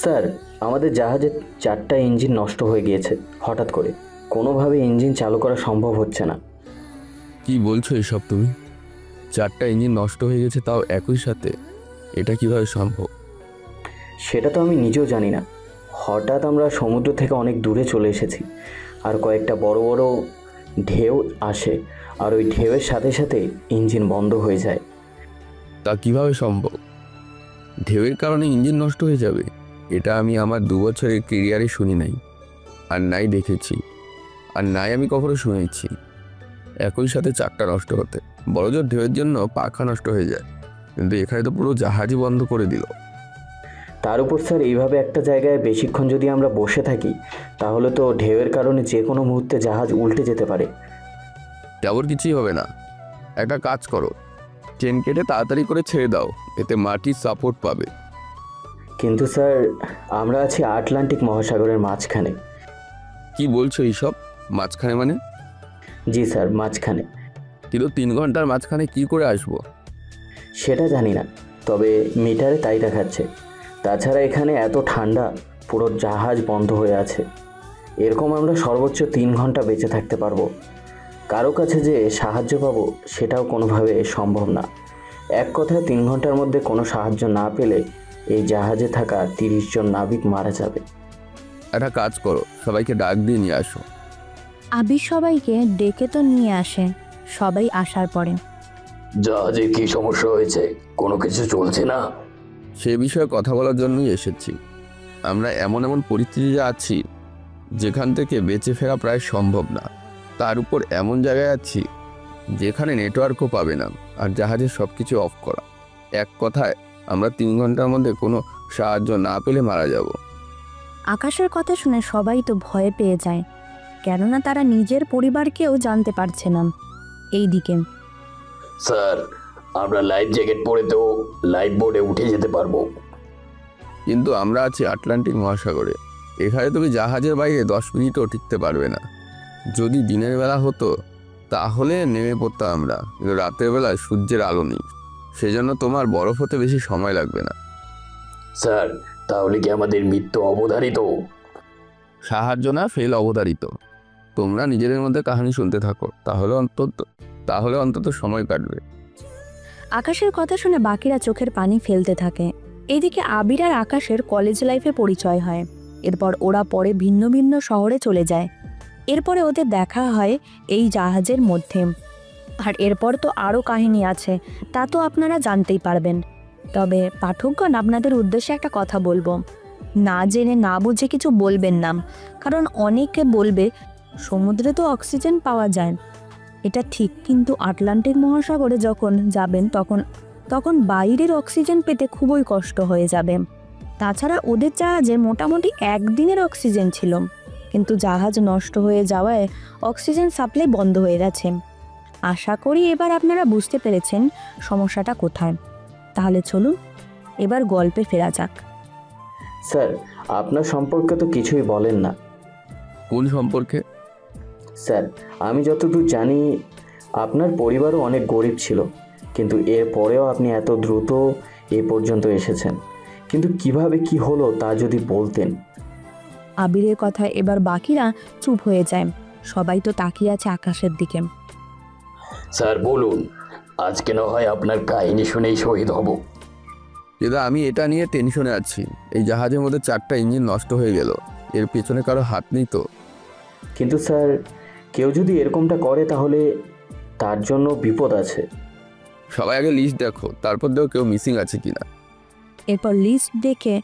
Sir, আমাদের জাহাজের 4টা ইঞ্জিন নষ্ট হয়ে গিয়েছে হঠাৎ করে। কোনোভাবে ইঞ্জিন চালু করা সম্ভব হচ্ছে না। কি বলছো এসব তুমি? 4টা ইঞ্জিন নষ্ট হয়ে গেছে, তাও একই সাথে? এটা কিভাবে সম্ভব? সেটা তো আমি নিজেও জানি না। হঠাৎ আমরা সমুদ্র থেকে অনেক দূরে চলে এসেছি, আর কয়েকটা বড় বড় ঢেউ আসে, আর ওই ঢেউয়ের সাথে সাথে ইঞ্জিন বন্ধ হয়ে যায়। তা কিভাবে সম্ভব? ঢেউয়ের কারণে ইঞ্জিন নষ্ট হয়ে যাবে? এটা আমি আমার 2 বছরের কেরিয়ারে শুনি নাই, আর নাই দেখেছি, আর নাই আমি কখনো শুনেছি একই সাথে 4টা নষ্ট হতে। বড়জোর ঢেউয়ের জন্য পাখা নষ্ট হয়ে যায়, কিন্তু এখানে তো পুরো জাহাজই বন্ধ করে দিল। তার উপর স্যার, এইভাবে একটা জায়গায় বেশিক্ষণ যদি আমরা বসে থাকি, তাহলে তো ঢেউয়ের কারণে যে কোনো মুহূর্তে জাহাজ উল্টে যেতে পারে। তেমন কিছুই হবে না। একটা কাজ করো, চেন কেটে তাড়াতাড়ি করে ছেড়ে দাও, এতে মাটির সাপোর্ট পাবে। কিন্তু স্যার, আমরা আছি আটলান্টিক মহাসাগরের মাঝখানে। কি বলছো এইসব? মাঝখানে মানে? জি স্যার, মাঝখানে। কিন্তু 3 ঘন্টার মাঝখানে কি করে আসবো? সেটা জানি না, তবে মিটারে তাই দেখাচ্ছে। তাছাড়া এখানে এত ঠান্ডা, পুরো জাহাজ বন্ধ হয়ে আছে। এরকম আমরা সর্বোচ্চ 3 ঘন্টা বেঁচে থাকতে পারবো। কারো কাছে যে সাহায্য পাবো সেটাও কোনোভাবে সম্ভব না। এক কথায় 3 ঘন্টার মধ্যে কোনো সাহায্য না পেলে এই জাহাজে থাকা 30 জন নাবিক মারা যাবে। একটা কাজ করো, সবাইকে ডাক দিয়ে নিয়ে আসো। আবির সবাইকে ডেকে তো নিয়ে আসে। সবাই আসার পরে জাহাজে কি সমস্যা হয়েছে? কোনো কিছু চলছে না? সে বিষয়ে কথা বলার জন্যই এসেছি। আমরা এমন এমন পরিস্থিতিতে আছি যেখান থেকে বেঁচে ফেরা প্রায় সম্ভব না। তার উপর এমন জায়গায় আছি যেখানে নেটওয়ার্কও পাবে না, আর জাহাজের সব কিছু অফ করা। এক কথায় আমরা 3 ঘন্টার মধ্যে কোনো সাহায্য না পেলে মারা যাব। আকাশের কথা শুনে সবাই তো ভয় পেয়ে যায়, কেননা তারা নিজের পরিবারকেও জানতে পারছে না। এইদিকে স্যার, আমরা লাইফ জ্যাকেট পরে তো লাইফ বোর্ডে উঠে যেতে পারবো। কিন্তু আমরা আছি আটলান্টিক মহাসাগরে। এখানে তুমি জাহাজের বাইরে 10 মিনিটও টিকতে পারবে না। যদি দিনের বেলা হতো তাহলে নেমে পড়তাম আমরা, কিন্তু রাতের বেলা সূর্যের আলো নেই, সেজন্য তোমার বরফ হতে বেশি সময় লাগবে না। স্যার, তাহলে কি আমাদের মৃত্যু অবধারিত? সাহায্য না, ফেল অবধারিত। তোমরা নিজেদের মধ্যে কাহিনী শুনতে থাকো, তাহলে অন্তত সময় কাটবে। আকাশের কথা শুনে বাকিরা চোখের পানি ফেলতে থাকে। এইদিকে আবির আর আকাশের কলেজ লাইফে পরিচয় হয়। এরপর ওরা পরে ভিন্ন ভিন্ন শহরে চলে যায়। এরপরে ওদের দেখা হয় এই জাহাজের মধ্যে। আর এরপর তো আরও কাহিনী আছে, তা তো আপনারা জানতেই পারবেন। তবে পাঠকগণ, আপনাদের উদ্দেশ্যে একটা কথা বলবো, না জেনে না বুঝে কিছু বলবেন না। কারণ অনেকে বলবে সমুদ্রে তো অক্সিজেন পাওয়া যায়, এটা ঠিক, কিন্তু আটলান্টিক মহাসাগরে যখন যাবেন তখন বাইরের অক্সিজেন পেতে খুবই কষ্ট হয়ে যাবে। তাছাড়া ওদের জাহাজে মোটামুটি 1 দিনের অক্সিজেন ছিল, কিন্তু জাহাজ নষ্ট হয়ে যাওয়ায় অক্সিজেন সাপ্লাই বন্ধ হয়ে গেছে। আশা করি এবার আপনারা বুঝতে পেরেছেন সমস্যাটা কোথায়। তাহলে চলুন এবার গল্পে ফেরা যাক। স্যার, আপনার সম্পর্কে তো কিছুই বলেন না। কোন সম্পর্কে? স্যার, আমি যতদূর জানি আপনার পরিবারও অনেক গরিব ছিল, কিন্তু এর পরেও আপনি এত দ্রুত এ পর্যন্ত এসেছেন। কিন্তু কিভাবে কি হলো তা যদি বলতেন। আবিরের কথায় এবার বাকিরা চুপ হয়ে যায়। সবাই তো তাকিয়ে আছে আকাশের দিকে। স্যার বলুন, আজকে না হয় আপনার কাহিনী শুনেই শহীদ হব। কিন্তু আমি এটা নিয়ে টেনশনে আছি। এই জাহাজের মধ্যে 4টা ইঞ্জিন নষ্ট হয়ে গেল, এর পেছনে কারো হাত নেই তো? কিন্তু স্যার, কেউ যদি এরকমটা করে তাহলে তার জন্য বিপদ আছে। সবাই আগে লিস্ট দেখো, তারপর দেখো কেউ মিসিং আছে কিনা। এরপর লিস্ট দেখে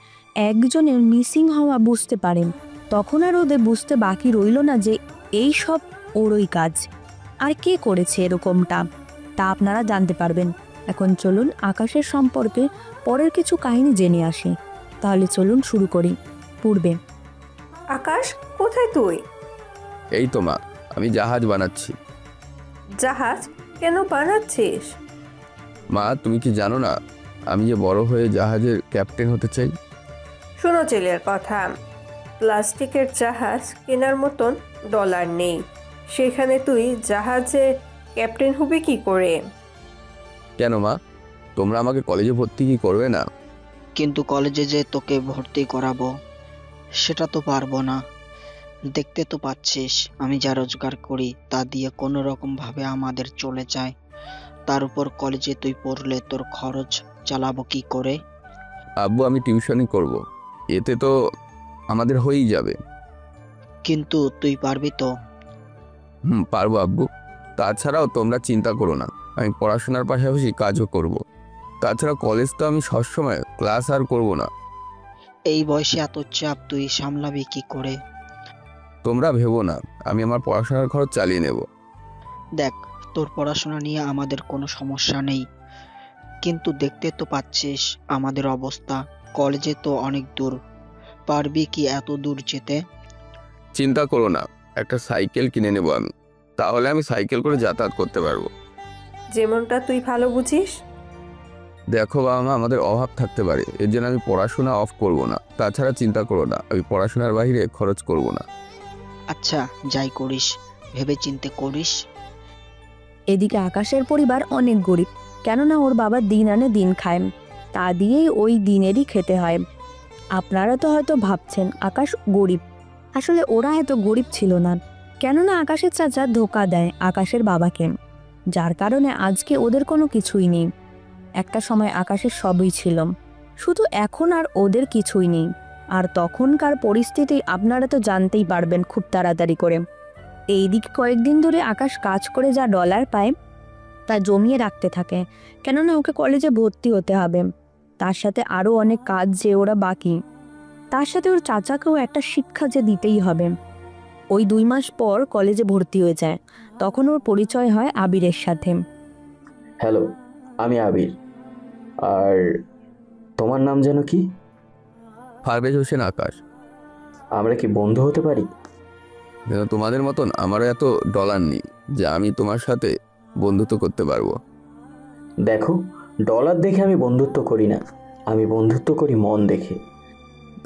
একজনের মিসিং হওয়া বুঝতে পারেন। তখন আর ওদের বুঝতে বাকি রইল না যে এই সব ওরই কাজ। আর কে করেছে এরকমটা তা আপনারা জানতে পারবেন। এখন চলুন আকাশের সম্পর্কে পরের কিছু কাহিনী জেনে আসি। তাহলে চলুন শুরু করি। পূর্বে আকাশ, কোথায় তুই? এই তো মা, আমি জাহাজ বানাচ্ছি। জাহাজ কেন বানাচ্ছিস? মা, তুমি কি জানো না আমি যে বড় হয়ে জাহাজের ক্যাপ্টেন হতে চাই? শোনো ছেলের কথা, প্লাস্টিকের জাহাজ কেনার মতন ডলার নেই, সেখানে তুই জাহাজে ক্যাপ্টেন হবি কি করে? কেন মা, তোমরা আমাকে কলেজে ভর্তি কি করবে না? কিন্তু কলেজে যে তোকে ভর্তি করাবো সেটা তো পারবো না। দেখতে তো পাচ্ছিস আমি যা রোজগার করি তা দিয়ে কোনো রকম ভাবে আমাদের চলে যায়। তার উপর কলেজে তুই পড়লে তোর খরচ চালাবো কি করে? আব্বু, আমি টিউশনই করব। এতে তো আমাদের হয়েই যাবে। কিন্তু তুই পারবি তো? পারবো আব্বু। তাছাড়াও তোমরা চিন্তা করো না, আমি পড়াশোনার পাশাপাশি কাজও করব। তাছাড়া কলেজ তো আমি সবসময় ক্লাস আর করব না। এই বয়সে এত চাপ তুই সামলাবি কি করে? তোমরা ভেবো না, আমি আমার পড়াশোনার খরচ চালিয়ে নেব। দেখ, তোর পড়াশোনা নিয়ে আমাদের কোনো সমস্যা নেই, কিন্তু দেখতে তো পাচ্ছিস আমাদের অবস্থা। কলেজে তো অনেক দূর, পারবি কি এত দূর যেতে? চিন্তা করো না, একটা সাইকেল কিনে নেব আমি। তাহলে আমি সাইকেল করে যাতায়াত করতে পারবো। যেমনটা তুই ভালো বুঝিস। দেখো বাবা মা, আমাদের অভাব থাকতে পারে, এর জন্য আমি পড়াশোনা অফ করব না। তাছাড়া চিন্তা করো না, আমি পড়াশোনার বাইরে খরচ করব না। আচ্ছা, যাই করিস ভেবে চিন্তে করিস। এদিকে আকাশের পরিবার অনেক গরিব, কেননা ওর বাবা দিন আনে দিন খায়, তা দিয়েই ওই দিনেরই খেতে হয়। আপনারা তো হয়তো ভাবছেন আকাশ গরিব, আসলে ওরা এত গরিব ছিল না, কেননা আকাশের চাচা ধোকা দেয় আকাশের বাবাকে, যার কারণে আজকে ওদের কোনো কিছুই নেই। একটা সময় আকাশের সবই ছিল, শুধু এখন আর ওদের কিছুই নেই। আর তখনকার পরিস্থিতি আপনারা তো জানতেই পারবেন খুব তাড়াতাড়ি করে। এইদিকে কয়েকদিন ধরে আকাশ কাজ করে যা ডলার পায় তা জমিয়ে রাখতে থাকে, কেননা ওকে কলেজে ভর্তি হতে হবে। তার সাথে আরও অনেক কাজ যে ওরা বাকি, তার সাথে ওর চাচাকেও একটা শিক্ষা যে দিতেই হবে। ওই 2 মাস পর কলেজে ভর্তি হয়ে যায়, তখন ওর পরিচয় হয় আবিরের সাথে। হ্যালো, আমি আবির। আর তোমার নাম যেন কি? পারভেজ হোসেন আকাশ। আমরা কি বন্ধু হতে পারি? যেন তোমাদের মতন আমারও এত ডলার নেই যে আমি তোমার সাথে বন্ধুত্ব করতে পারবো। দেখো, ডলার দেখে আমি বন্ধুত্ব করি না, আমি বন্ধুত্ব করি মন দেখে।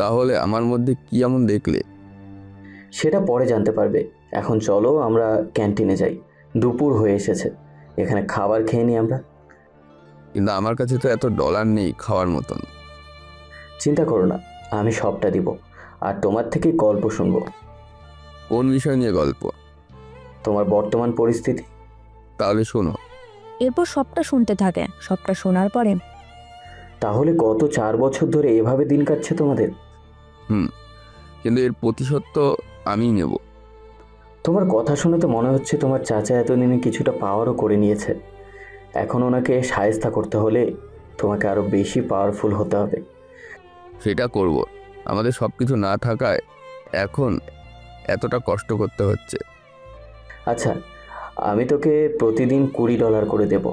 তাহলে আমার মধ্যে কি এমন দেখলে? সেটা পরে জানতে পারবে। এখন চলো আমরা ক্যান্টিনে যাই, দুপুর হয়ে এসেছে, এখানে খাবার খেয়ে নিই আমরা। কিন্তু আমার কাছে তো এত ডলার নেই খাওয়ার মতন। চিন্তা করো না, আমি সবটা দিব, আর তোমার থেকেই গল্প শুনবো। কোন বিষয় নিয়ে গল্প? তোমার বর্তমান পরিস্থিতি। তাহলে শোনো। এরপর সবটা শুনতে থাকে। সবটা শোনার পরে তাহলে গত 4 বছর ধরে এভাবে দিন কাটছে তোমাদের? কিন্তু এর প্রতিশোধ তো আমিই নেব। তোমার কথা শুনে তো মনে হচ্ছে তোমার চাচা এতদিনে কিছুটা পাওয়ারও করে নিয়েছে। এখন ওনাকে শায়েস্তা করতে হলে তোমাকে আরও বেশি পাওয়ারফুল হতে হবে। সেটা করব। আমাদের সব কিছু না থাকায় এখন এতটা কষ্ট করতে হচ্ছে। আচ্ছা, আমি তোকে প্রতিদিন $20 করে দেব।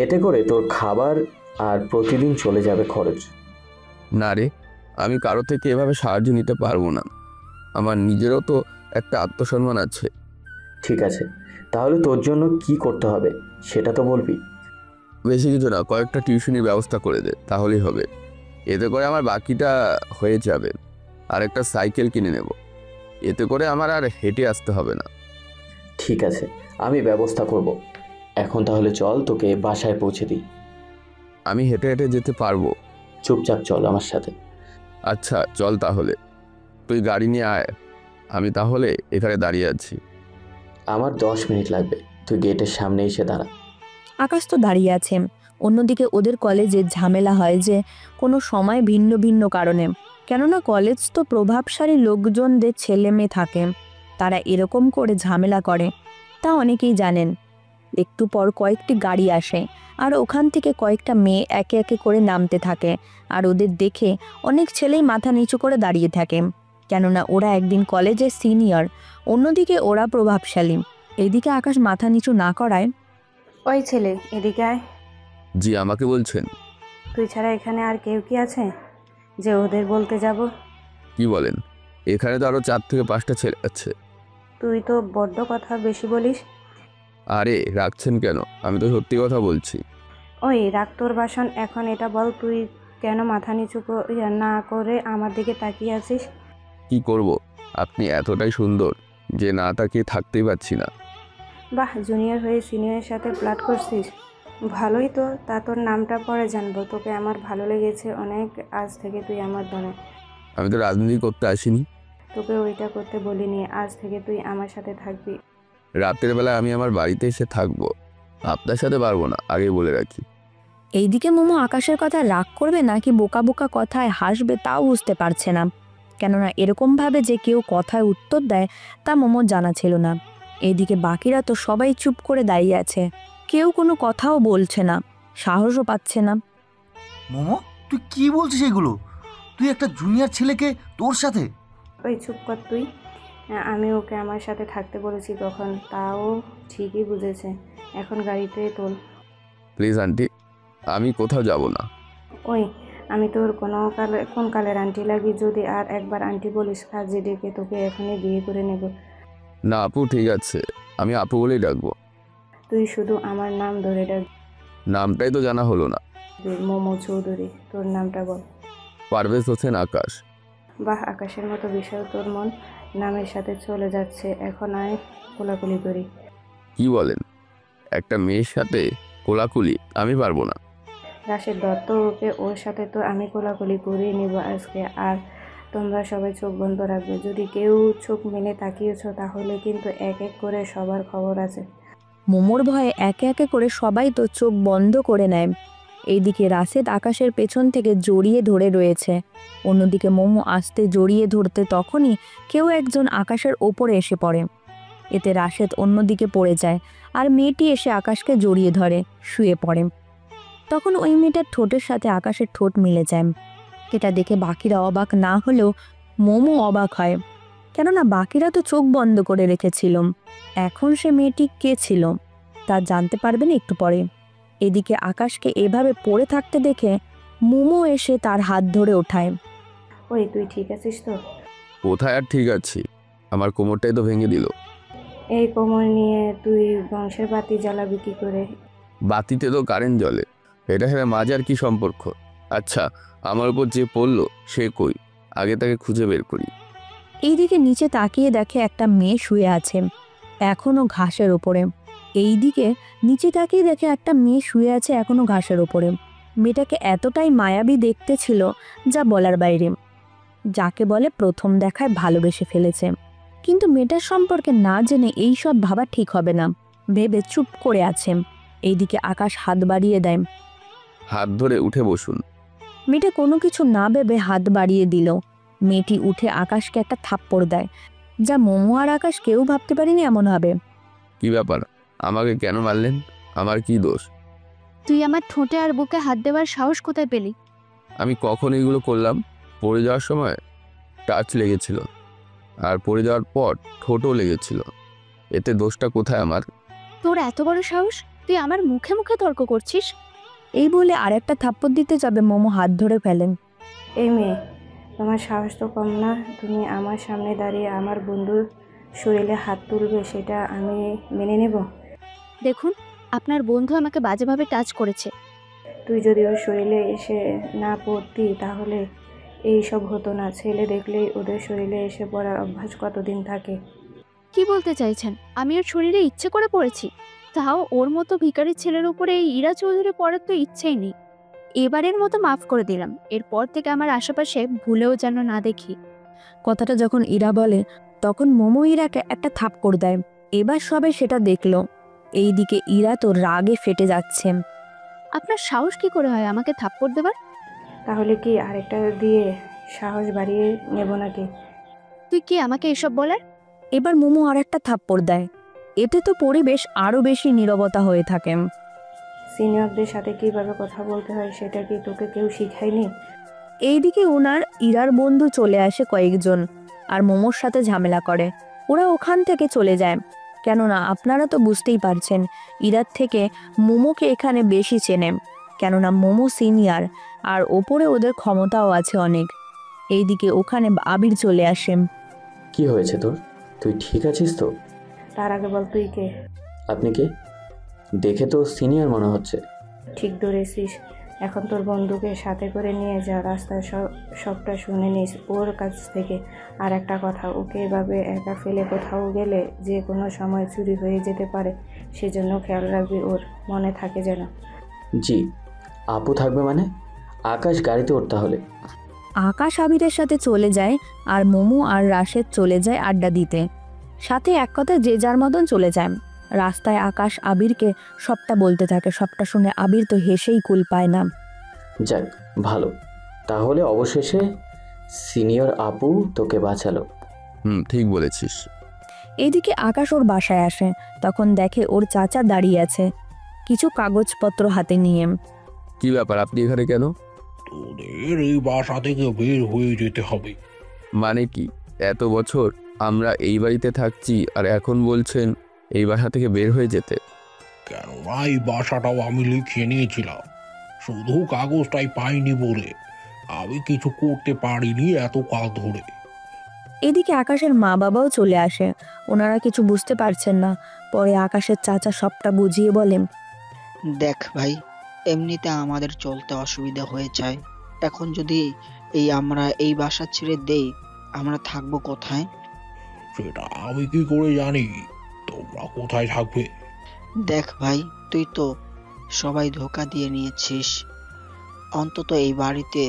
এতে করে তোর খাবার আর প্রতিদিন চলে যাবে খরচ। না রে, আমি কারো থেকে এভাবে সাহায্য নিতে পারবো না। আমার নিজেরও তো একটা আত্মসম্মান আছে। ঠিক আছে, তাহলে তোর জন্য কি করতে হবে সেটা তো বলবি। বেশি কিছু না, কয়েকটা টিউশনির ব্যবস্থা করে দে, তাহলেই হবে। এতে করে আমার বাকিটা হয়ে যাবে। আর একটা সাইকেল কিনে নেব, এতে করে আমার আর হেঁটে আসতে হবে না। ঠিক আছে, আমি ব্যবস্থা করব। এখন তাহলে চল, তোকে বাসায় পৌঁছে দিই। আমি হেঁটে হেঁটে যেতে পারবো। চুপচাপ চল আমার সাথে। আচ্ছা চল তাহলে, তুই গাড়ি নিয়ে আয়, আমি তাহলে এখানে দাঁড়িয়ে আছি। আমার 10 মিনিট লাগবে, তুই গেটের সামনে এসে দাঁড়া। আকাশ তো দাঁড়িয়ে আছে। অন্যদিকে ওদের কলেজে ঝামেলা হয় যে কোনো সময় ভিন্ন ভিন্ন কারণে, কেননা কলেজ তো প্রভাবশালী লোকজনদের ছেলে মেয়ে থাকে, তারা এরকম করে ঝামেলা করে, তা অনেকেই জানেন। একটু পর কয়েকটি গাড়ি আসে, আর ওখান থেকে কয়েকটা মেয়ে একে একে করে নামতে থাকে, আর ওদের দেখে অনেক ছেলেই মাথা নিচু করে দাঁড়িয়ে থাকে, কেননা ওরা একদিন কলেজের সিনিয়র, অন্যদিকে ওরা প্রভাবশালী। এইদিকে আকাশ মাথা নিচু না করায়, ওই ছেলে এদিকে আয়। জি, আমাকে বলছেন? তুই ছাড়া এখানে আর কেউ কি আছে যে ওদের বলতে যাব? কি বলেন? এখানে তো আরও 4 থেকে 5টা ছেলে আছে। তুই তো বড্ড কথা বেশি বলিস। আরে রাখছেন কেন? আমি তো সত্যি কথা বলছি। ওই রাখ তোর বাসন, এখন এটা বল, তুই কেন মাথা নিচু না করে আমার দিকে তাকিয়ে আছিস? কি করব? আপনি এতটাই সুন্দর যে না তাকিয়ে থাকতেই পারছি না। বাহ, জুনিয়র হয়ে সিনিয়রের সাথে ফ্লার্ট করছিস? ভালোই তো, তা তোর নামটা পরে জানবো। তোকে আমার ভালো লেগেছে অনেক, আজ থেকে তুই আমার দলে। আমি তো রাজনীতি করতে আসিনি। তোকে ওইটা করতে বলিনি, আজ থেকে তুই আমার সাথে থাকবি। রাতের বেলা আমি আমার বাড়িতে এসে থাকবো, আপনার সাথে পারবো না, আগে বলে রাখি। এইদিকে মোমো আকাশের কথা রাগ করবে নাকি বোকা বোকা কথায় হাসবে তাও বুঝতে পারছে না, কেননা এরকমভাবে যে কেউ কথায় উত্তর দেয় তা মোমোর জানা ছিল না। এইদিকে বাকিরা তো সবাই চুপ করে দাঁড়িয়ে আছে, কেউ কোনো কথাও বলছে না, সাহসও পাচ্ছে না। মোমো, তুই কি বলছিস এগুলো? তুই একটা জুনিয়র ছেলেকে তোর সাথে? ওই চুপ কর তুই। আমি ওকে আমার সাথে থাকতে বলেছি তখন, তাও ঠিকই বুঝেছে। এখন গাড়িতে তোল। প্লিজ আন্টি, আমি কোথাও যাব না। ওই, আমি তোর কোন কালের আন্টি লাগি? যদি আর একবার আন্টি বলিস কাজে ডেকে তোকে এখনই বিয়ে করে নেব। না আপু, ঠিক আছে, আমি আপু বলেই ডাকবো। তুই শুধু আমার নাম ধরে ডাকবি। নামটাই তো জানা হলো না। মোমো চৌধুরী। তোর নামটা বল। পারভেজ হোসেন আকাশ। বাহ, আকাশের মতো বিষয় তোর মন নামের সাথে চলে যাচ্ছে। এখন আয় কোলাকুলি করি। কি বলেন? একটা মেয়ের সাথে কোলাকুলি? আমি পারবো না। রাশেদ দত্ত, ওকে ওর সাথে তো আমি কোলাকুলি করে নিব আজকে। আর তোমরা সবাই চোখ বন্ধ রাখবে। যদি কেউ চোখ মেলে তাকিয়েছ তাহলে কিন্তু এক এক করে সবার খবর আছে। মোমোর ভয়ে একে একে করে সবাই তো চোখ বন্ধ করে নেয়। এইদিকে রাশেদ আকাশের পেছন থেকে জড়িয়ে ধরে রয়েছে, অন্যদিকে মোমো আস্তে জড়িয়ে ধরতে তখনই কেউ একজন আকাশের ওপরে এসে পড়ে। এতে রাশেদ অন্যদিকে পড়ে যায় আর মেয়েটি এসে আকাশকে জড়িয়ে ধরে শুয়ে পড়ে। তখন ওই মেয়েটার ঠোঁটের সাথে আকাশের ঠোঁট মিলে যায়। এটা দেখে বাকিরা অবাক না হলেও মোমো অবাক হয়, কেননা বাকিরা তো চোখ বন্ধ করে রেখেছিল। এখন সে মেয়েটি কে ছিল তা জানতে পারবেন একটু পরে। এদিকে আকাশকে এভাবে পড়ে থাকতে দেখে মোমো এসে তার হাত ধরে ওঠায়। ওই, তুই ঠিক আছিস তো? কোথায় আর ঠিক আছি, আমার কোমরটাই তো ভেঙে দিল। এই কোমর নিয়ে তুই বংশের বাতি জ্বালাবি কি করে? বাতিতে তো কারেন্ট জ্বলে, এটা হেরে মাঝার কি সম্পর্ক? আচ্ছা, আমার উপর যে পড়লো সে কই? আগে তাকে খুঁজে বের করি। এইদিকে নিচে তাকিয়ে দেখে একটা মেয়ে শুয়ে আছে এখনো ঘাসের ওপরে। এইদিকে নিচে তাকিয়ে দেখে একটা মেয়ে শুয়ে আছে এখনো ঘাসের ওপরে। মেয়েটাকে এতটাই মায়াবী দেখতে ছিল যা বলার বাইরে, যাকে বলে প্রথম দেখায় ভালোবেসে ফেলেছে। কিন্তু মেয়েটার সম্পর্কে না জেনে এই সব ভাবা ঠিক হবে না ভেবে চুপ করে আছে। এইদিকে আকাশ হাত বাড়িয়ে দেয়। হাত ধরে উঠে বসুন। মেয়েটা কোনো কিছু না ভেবে হাত বাড়িয়ে দিল। মেয়েটি উঠে আকাশকে একটা থাপ্পড় দেয়, যা মোমো আর আকাশ কেউ ভাবতে পারেনি এমন হবে। কি ব্যাপার, আমাকে কেন মারলেন? আমার কি দোষ? তুই আমার ঠোঁটে আর বুকে হাত দেওয়ার সাহস কোথায় পেলি? আমি কখন এগুলো করলাম? পড়ে যাওয়ার সময় টাচ লেগেছিল, আর পড়ে যাওয়ার পর ঠোঁটও লেগেছিল। এতে দোষটা কোথায় আমার? তোর এত বড় সাহস, তুই আমার মুখে মুখে তর্ক করছিস? এই বলে আরেকটা থাপ্পড় দিতে যাবে মোমো হাত ধরে ফেলেন। এই মেয়ে, তোমার সাহস তো কম না। তুমি আমার সামনে দাঁড়িয়ে আমার বন্ধুর শরীরে হাত তুলবে, সেটা আমি মেনে নেব? দেখুন, আপনার বন্ধু আমাকে বাজেভাবে টাচ করেছে। তুই যদি ওর শরীরে এসে না পড়তি তাহলে এই সব হতো না। ছেলে দেখলেই ওদের শরীরে এসে পড়ার অভ্যাস কতদিন থাকে? কি বলতে চাইছেন? আমি ওর শরীরে ইচ্ছে করে পড়েছি? তাও ওর মতো ভিখারি ছেলের উপরে এই ইরা চৌধুরী পড়ার তো ইচ্ছেই নেই। এবারের মতো মাফ করে দিলাম, এরপর থেকে আমার আশেপাশে ভুলেও যেন না দেখি। কথাটা যখন ইরা বলে তখন মোমো ইরাকে একটা থাপ্পড় দেয়। এবার সবাই সেটা দেখল। এইদিকে ইরা তো রাগে ফেটে যাচ্ছে। আপনার সাহস কি করে হয় আমাকে থাপ্পড় দেবার? তাহলে কি আরেকটা দিয়ে সাহস বাড়িয়ে নেব নাকি? তুই কি আমাকে এসব বলার? এবার মোমো আর একটা থাপ্পড় দেয়। এতে তো পরিবেশ আরো বেশি নীরবতা হয়ে থাকে। সিনিয়রদের সাথে কিভাবে কথা বলতে হয় সেটা কি তোকে কেউ শিখায়নি? এইদিকে ওনার ইরার বন্ধু চলে আসে কয়েকজন আর মোমোর সাথে ঝামেলা করে। ওরা ওখান থেকে চলে যায়, কেননা আপনারা তো বুঝতেই পারছেন ইরার থেকে মোমোকে এখানে বেশি চেনে, কেননা মোমো সিনিয়র আর ওপরে ওদের ক্ষমতাও আছে অনেক। এইদিকে ওখানে আবির চলে আসে। কি হয়েছে তোর? তুই ঠিক আছিস তো? তার আগে বল তুই কে? আপনি কে? দেখে তো সিনিয়র মনে হচ্ছে। ঠিক ধরেছিস। এখন তোর বন্ধুকে সাথে করে নিয়ে যা, রাস্তায় সবটা শুনে নিস ওর কাছ থেকে। আর একটা কথা, ওকে এভাবে একা ফেলে কোথাও গেলে যে কোনো সময় চুরি হয়ে যেতে পারে, সেজন্য খেয়াল রাখবি, ওর মনে থাকে যেন। জি। আপু থাকবে মানে? আকাশ গাড়িতে ওঠ তাহলে। আকাশ আবিরের সাথে চলে যায় আর মোমো আর রাশেদ চলে যায় আড্ডা দিতে। সাথে এক কথায় যে যার মতন চলে যায়। রাস্তায় আকাশ আবিরকে সবটা বলতে থাকে, সবটা শুনে আবির তো হেসেই কুল পায় না। যাক ভালো, তাহলে অবশেষে সিনিয়র আপু তোকে বাঁচালো। ঠিক বলেছিস। এইদিকে আকাশ ওর বাসায় আসে, তখন দেখে ওর চাচা দাঁড়িয়ে আছে কিছু কাগজপত্র হাতে নিয়ে। কি ব্যাপার, আপনি এখানে কেন? তোদের এই বাসা থেকে বের হয়ে যেতে হবে। মানে কি, এত বছর আমরা এই বাড়িতে থাকছি আর এখন বলছেন এই বাসা থেকে বের হয়ে যেতে? কেননা এই বাসাটাও আমি লিখিয়ে নিয়েছিলাম, শুধু কাগজটাই পাইনি বলে আমি কিছু করতে পারিনি এত কাল ধরে। এদিকে আকাশের মা বাবাও চলে আসে। ওনারা কিছু বুঝতে পারছেন না। পরে আকাশের চাচা সবটা বুঝিয়ে বলেন, দেখ ভাই, এমনিতে আমাদের চলতে অসুবিধা হয়ে যায়, এখন যদি আমরা এই বাসা ছেড়ে দেই, আমরা থাকবো কোথায়? সেটা আমি কি করে জানি তোমরা কোথায় থাকবে? দেখ ভাই, তুই তো সবাই ধোকা দিয়ে নিয়েছিস, অন্তত এই বাড়িতে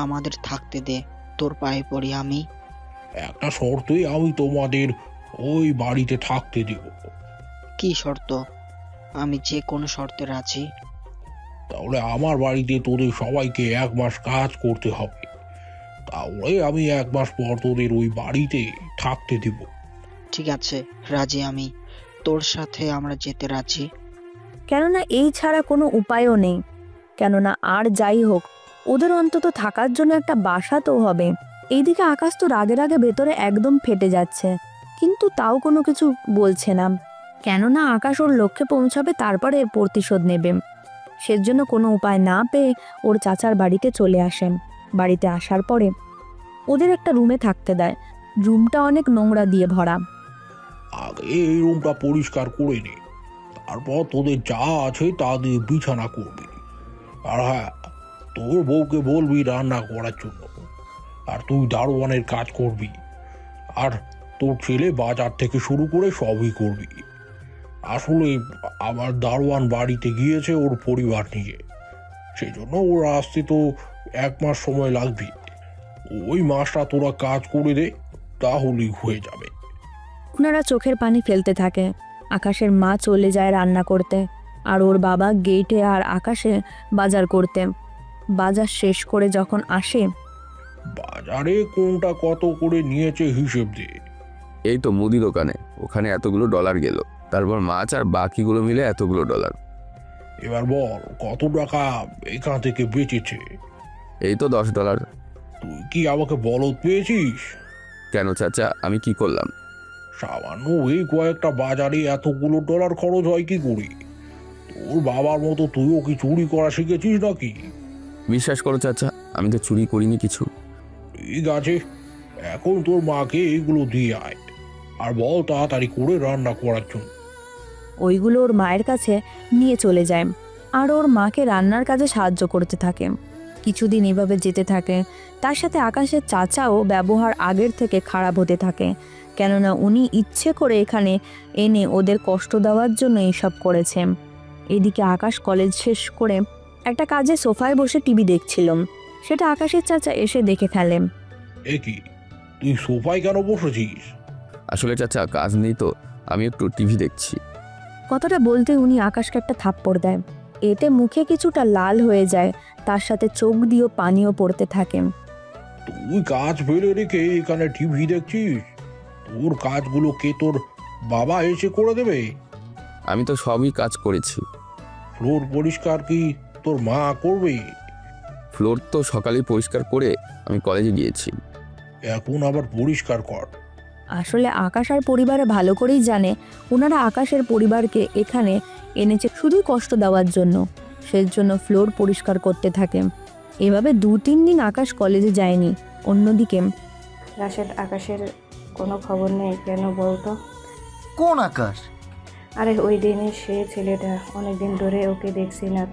আমাদের থাকতে দে, তোর পায়ে পড়ি আমি। একটা শর্তে আমি তোমাদের ওই বাড়িতে থাকতে দেব। কি শর্ত? আমি যে কোনো শর্তে রাজি। তাহলে আমার বাড়িতে তোদের সবাইকে 1 মাস কাজ করতে হবে, তাহলে আমি 1 মাস পর তোদের ওই বাড়িতে থাকতে দেব। ঠিক আছে, রাজি আমি, তোর সাথে আমরা যেতে রাজি। কেননা এই ছাড়া কোনো উপায়ও নেই। কেননা আর যাই হোক, ওদের অন্তত থাকার জন্য একটা বাসা তো হবে। এইদিকে আকাশ তো রাগে রাগে ভেতরে একদম ফেটে যাচ্ছে, কিন্তু তাও কোনো কিছু বলছে না। কেননা আকাশ ওর লক্ষ্যে পৌঁছাবে, তারপরে এর প্রতিশোধ নেবে। সেজন্য কোনো উপায় না পেয়ে ওর চাচার বাড়িতে চলে আসেন। বাড়িতে আসার পরে ওদের একটা রুমে থাকতে দেয়। রুমটা অনেক নোংরা দিয়ে ভরা। আগে এই রুমটা পরিষ্কার করে নে, তারপর তোদের যা আছে তা দিয়ে বিছানা করবি। আর হ্যাঁ, তোর বউকে বলবি রান্না করার জন্য, আর তুই দারোয়ানের কাজ করবি। আর তোর ছেলে বাজার থেকে শুরু করে সবই করবি। আসলে আমার দারোয়ান বাড়িতে গিয়েছে ওর পরিবার নিয়ে, সেই জন্য ওর আসতে তো 1 মাস সময় লাগবে। ওই মাসটা তোরা কাজ করে দে, তাহলেই হয়ে যাবে। ওনারা চোখের পানি ফেলতে থাকে। আকাশের মা চলে যায় রান্না করতে, আর ওর বাবা গেটে আর আকাশে বাজার করতে। বাজার শেষ করে যখন আসে, বাজারে কোনটা কত করে নিয়েছে হিসেব দে। এই তো মুদি দোকানে, ওখানে এতগুলো ডলার গেল, তারপর মাছ আর বাকিগুলো মিলে এতগুলো ডলার। এবার বল কত টাকা এখান থেকে বেঁচেছে? এই তো $10। তুই কি আমাকে বলদ পেয়েছিস? কেন চাচা, আমি কি করলাম? সামান্য এই কয়েকটা বাজারে এতগুলো ডলার খরচ হয় কি করে? তোর বাবার মতো তুইও কি চুরি করা শিখেছিস নাকি? বিশ্বাস করো চাচা, আমি তো চুরি করিনি কিছু। ঠিক আছে, এখন তোর মাকে এগুলো দিয়ে আয়, আর বল তাড়াতাড়ি করে রান্না করার জন্য। ওইগুলো ওর মায়ের কাছে নিয়ে চলে যায়, আর ওর মাকে রান্নার কাজে সাহায্য করতে থাকে। কিছুদিন এভাবে যেতে থাকে। তার সাথে আকাশের চাচাও ব্যবহার আগের থেকে খারাপ হতে থাকে, কেননা উনি ইচ্ছে করে এখানে এনে ওদের কষ্ট দেওয়ার জন্য এইসব করেছে। এদিকে আকাশ কলেজ শেষ করে একটা কাজে সোফায় বসে টিভি দেখছিল। সেটা আকাশের চাচা এসে দেখে ফেলেন। এ কি, তুই সোফায় কেন বসেছিস? আসলে চাচা কাজ নেই তো, আমি একটু টিভি দেখছি। কথাটা বলতে উনি আকাশকে একটা থাপ্পড় দেয়। এতে মুখে কিছুটা লাল হয়ে যায়, তার সাথে চোখ দিয়েও পানিও পড়তে থাকে। তুই কাজ ফেলে রেখে এখানে টিভি দেখছিস? তোর কাজগুলো কে তোর বাবা এসে করে দেবে? আমি তো সবই কাজ করেছি। ফ্লোর পরিষ্কার কি তোর মা করবে? ফ্লোর তো সকালেই পরিষ্কার করে আমি কলেজে গিয়েছি। এখন আবার পরিষ্কার কর। আসলে আকাশ আর পরিবারে ভালো করেই জানে ওনারা আকাশের পরিবারকে এখানে এনেছে শুধুই কষ্ট দেওয়ার জন্য। সেজন্য ফ্লোর পরিষ্কার করতে থাকে। এভাবে 2-3 দিন আকাশ কলেজে যায়নি। অন্যদিকে রাশেদ, আকাশের কোনো খবর নেই কেন বলতো? কোন আকাশ? আরে ওই দিনে সে ছেলেটা, অনেকদিন ধরে ওকে দেখছি না।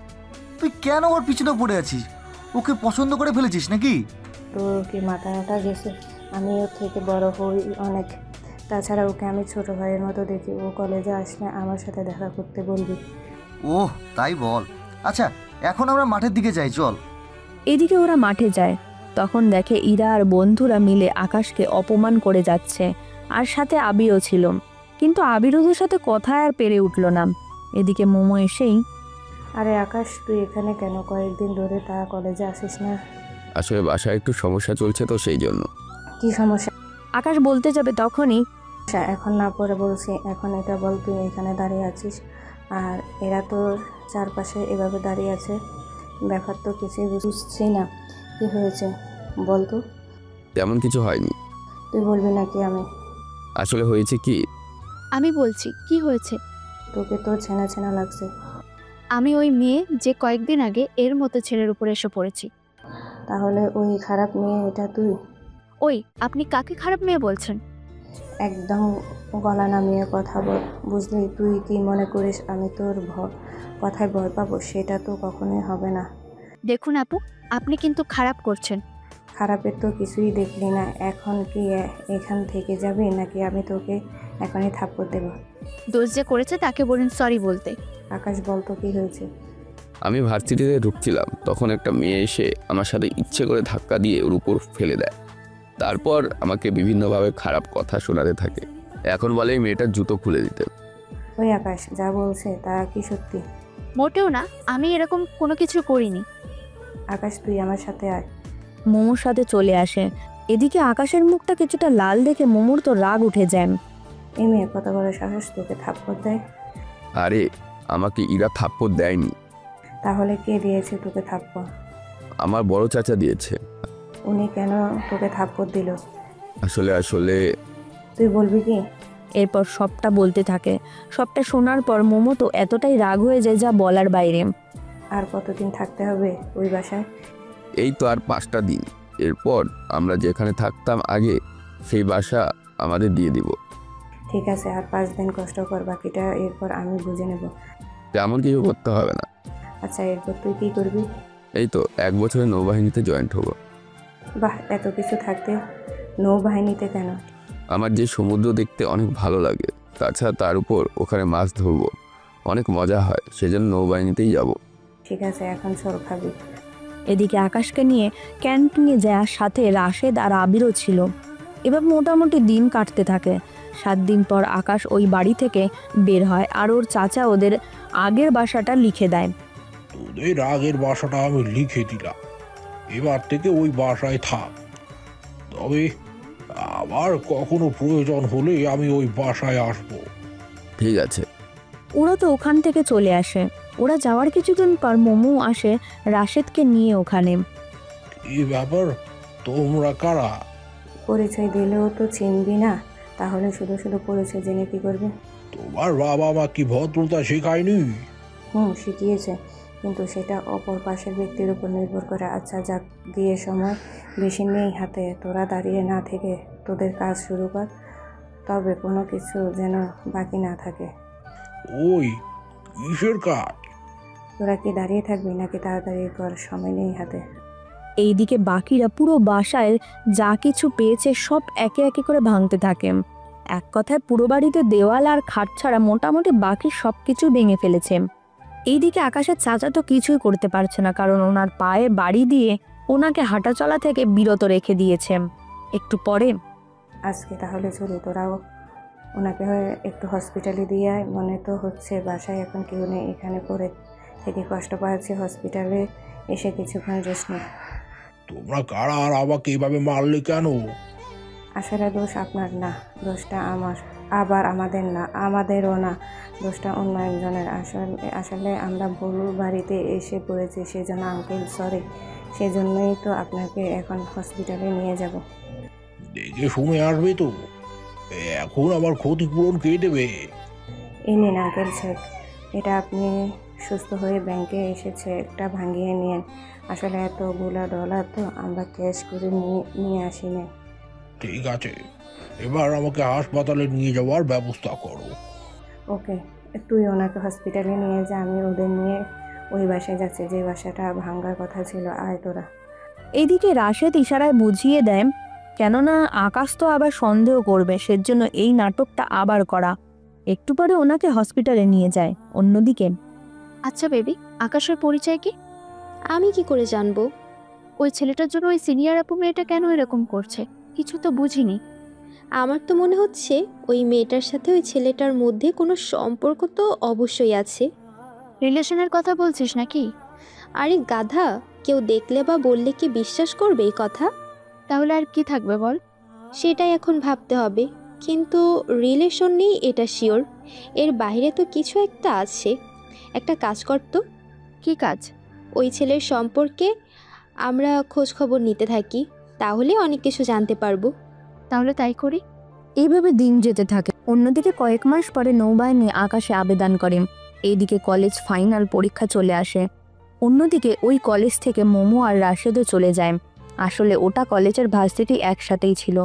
তুই কেন ওর পিছনে পড়ে আছিস? ওকে পছন্দ করে ফেলেছিস নাকি? তোর কি মাথাটা গেছে? আমি ওর থেকে বড় হই অনেক। তাছাড়া ওকে আমি ছোট ভাইয়ের মতো দেখি। ও কলেজে আসলে আমার সাথে দেখা করতে বলবি। ওহ তাই বল। আচ্ছা এখন আমরা মাঠের দিকে যাই, চল। এদিকে ওরা মাঠে যায়, তখন দেখে ইরা আর বন্ধুরা মিলে আকাশকে অপমান করে যাচ্ছে, আর সাথে আবিরও ছিল, কিন্তু আবির ওদের সাথে কথা আর পেরে উঠল না। এদিকে মোমো এসেই, আরে আকাশ, তুই এখানে কেন? কয়েকদিন ধরে তা কলেজে আসিস না। আসলে বাসায় একটু সমস্যা চলছে তো সেই জন্য। কি সমস্যা? আকাশ বলতে যাবে তখনই, এখন না পরে বলছি, এখন এটা বল, তুই এখানে দাঁড়িয়ে আছিস আর এরা তোর চারপাশে এভাবে দাঁড়িয়ে আছে, ব্যাপার তো কিছুই বুঝছি না। কি হয়েছে বল তো। তেমন কিছু হয়নি। তুই বলবি নাকি আমি? আসলে হয়েছে কি, আমি বলছি কি হয়েছে। তোকে তো ছেনা ছেনা লাগছে। আমি ওই মেয়ে যে কয়েকদিন আগে এর মতো ছেলের উপর এসে পড়েছি। তাহলে ওই খারাপ মেয়ে এটা তুই? ওই, আপনি কাকে খারাপ মেয়ে বলছেন? একদম গলা নামিয়ে কথা বল, বুঝলি? তুই কি মনে করিস আমি তোর কথায় ভয় পাবো? সেটা তো কখনোই হবে না। দেখুন আপু, আপনি কিন্তু খারাপ করছেন। খারাপের তো কিছুই দেখলি না, এখন কি এখান থেকে যাবি নাকি আমি তোকে এখনই থাপ্পড় দেব? দোষ যে করেছে তাকে বলুন সরি বলতে। আকাশ বলতো কি হয়েছে? আমি ভার্সিটিতে ঢুকছিলাম, তখন একটা মেয়ে এসে আমার সাথে ইচ্ছে করে ধাক্কা দিয়ে ওর উপর ফেলে দেয়। তারপর আমাকে বিভিন্নভাবে খারাপ কথা শোনাতে থাকে। এখন বলে এই মেয়েটার জুতো খুলে দিতে। ওই আকাশ যা বলছে তা কি সত্যি? মোটেও না, আমি এরকম কোনো কিছু করিনি। আকাশ তুই আমার সাথে আয়। মোমোর সাথে চলে আসে। এদিকে আকাশের মুখটা কিছুটা লাল দেখে মোমোর তো রাগ উঠে যায়। এই মেয়ে কত বড় সাহস, তোকে থাপ্পড় দেয়? আরে আমাকে ইরা থাপ্পড় দেয়নি। তাহলে কে দিয়েছে তোকে থাপ্পড়? আমার বড় চাচা দিয়েছে। উনি কেন তোকে থাপ্পড় দিল? আসলে তুই বলবি কি? এরপর সবটা বলতে থাকে। সবটা শোনার পর মোমো তো এতটাই রাগ হয়ে যায় যা বলার বাইরে। আর কতদিন থাকতে হবে ওই বাসায়? এই তো আর 5টা দিন, এরপর আমরা যেখানে থাকতাম আগে সেই বাসা আমাদের দিয়ে দিব। ঠিক আছে, আর 5 দিন কষ্ট কর, বাকিটা এরপর আমি বুঝে নেব। তেমন কিছু করতে হবে না। আচ্ছা এরপর তুই কি করবি? এই তো 1 বছরে নৌবাহিনীতে জয়েন্ট হব। বাহ, এত কিছু থাকতে নৌবাহিনীতে কেন? আমার যে সমুদ্র দেখতে অনেক ভালো লাগে, তাছাড়া তার উপর ওখানে মাছ ধরবো, অনেক মজা হয়, সেজন্য নৌবাহিনীতেই যাব। ঠিক আছে, এখন চল খাবি। এদিকে আকাশকে নিয়ে ক্যান্টিনে যায়, সাথে রাশেদ আর আবিরও ছিল। এবার মোটামুটি দিন কাটতে থাকে। 7 দিন পর আকাশ ওই বাড়ি থেকে বের হয়, আর ওর চাচা ওদের আগের বাসাটা লিখে দেয়। তোদের আগের বাসাটা আমি লিখে দিলাম, এবার থেকে ওই বাসায় থাক। তবে আবার কখনো প্রয়োজন হলে আমি ওই বাসায় আসবো। ঠিক আছে। ওরা তো ওখান থেকে চলে আসে। ওরা যাওয়ার কিছুদিন পর মোমো আসে রাশেদকে নিয়ে ওখানে। এই ব্যাপার, তোমরা কারা? পরিচয় দিলেও তো চিনবি না, তাহলে শুধু শুধু পরিচয় জেনে কি করবি? তোমার বাবা মা কি ভদ্রতা শেখায়নি? শিখিয়েছে, কিন্তু সেটা অপর পাশের ব্যক্তির উপর নির্ভর করে। আচ্ছা যাক, গিয়ে সময় বেশি নেই হাতে, তোরা দাঁড়িয়ে না থেকে তোদের কাজ শুরু কর, তবে কোনো কিছু যেন বাকি না থাকে। ওই কিসের কাজ? তোরা কি দাঁড়িয়ে থাকবি নাকি তাড়াতাড়ি কর, সময় নেই হাতে। এইদিকে বাকিরা পুরো বাসায় যা কিছু পেয়েছে সব একে একে করে ভাঙতে থাকে। এক কথায় পুরো বাড়িতে দেওয়াল আর খাট ছাড়া মোটামুটি বাকি সব কিছু ভেঙে ফেলেছে। এইদিকে আকাশের চাচা তো কিছুই করতে পারছে না, কারণ ওনার পায়ে বাড়ি দিয়ে ওনাকে হাঁটা চলা থেকে বিরত রেখে দিয়েছে। একটু পরে, আজকে তাহলে চলি, তোরাও ওনাকে একটু হসপিটালে দিয়ে আয়। মনে তো হচ্ছে বাসায় এখন কেউ নেই, এখানে পড়ে থেকে কষ্ট পাচ্ছি, হসপিটালে এসে কিছুক্ষণ রেস্ট নে। তোমরা কারা আর আমাকে এভাবে মারলে কেন? আসলে দোষ আপনার না, দোষটা আমার, আবার আমাদের না, আমাদেরও না, দোষটা অন্য একজনের। আসলে আমরা ভুল বাড়িতে এসে পড়েছি, সেজন্য আঙ্কেল সরি, সেজন্যই তো আপনাকে এখন হসপিটালে নিয়ে যাব। দেখে শুনে আসবে তো, এখন আমার ক্ষতিপূরণ কে দেবে? এই নিন আঙ্কেল চেক, এটা আপনি সুস্থ হয়ে ব্যাংকে এসেছে, একটা ভাঙিয়ে নিন। আসলে এতগুলা ডলার তো আমরা ক্যাশ করে নিয়ে আসি না। ঠিক আছে, এবার আমাকে হাসপাতালে নিয়ে যাওয়ার ব্যবস্থা করো। ওকে, তুই ওনাকে হসপিটালে নিয়ে যা, আমি ওদের নিয়ে ওই বাসায় যাচ্ছি, যে বাসাটা ভাঙার কথা ছিল। আয় তোরা। এইদিকে রাশেদ ইশারায় বুঝিয়ে দেয়, কেননা আকাশ তো আবার সন্দেহ করবে, সেজন্য এই নাটকটা আবার করা। একটু পরে ওনাকে হসপিটালে নিয়ে যায়। অন্যদিকে আচ্ছা বেবি, আকাশের পরিচয় কি? আমি কি করে জানবো? ওই ছেলেটার জন্য ওই সিনিয়র আপু মেয়েটা কেন এরকম করছে? কিছু তো বুঝিনি। আমার তো মনে হচ্ছে ওই মেয়েটার সাথে ওই ছেলেটার মধ্যে কোনো সম্পর্ক তো অবশ্যই আছে। রিলেশনের কথা বলছিস নাকি? আরে গাধা, কেউ দেখলে বা বললে কি বিশ্বাস করবে এই কথা? তাহলে আর কি থাকবে বল? সেটাই এখন ভাবতে হবে। কিন্তু রিলেশন নেই এটা শিওর, এর বাইরে তো কিছু একটা আছে। একটা কাজ করতো, কি কাজ? ওই ছেলের সম্পর্কে আমরা খোঁজ খবর নিতে থাকি, তাহলে অনেক কিছু জানতে পারবো। তাহলে তাই করি। এইভাবে দিন যেতে থাকে। অন্যদিকে কয়েক মাস পরে নৌবাহিনী আকাশে আবেদন করে। এইদিকে কলেজ ফাইনাল পরীক্ষা চলে আসে। অন্যদিকে ওই কলেজ থেকে মোমো আর রাশেদও চলে যায়। আসলে ওটা কলেজের ভার্সিটি একসাথেই ছিল,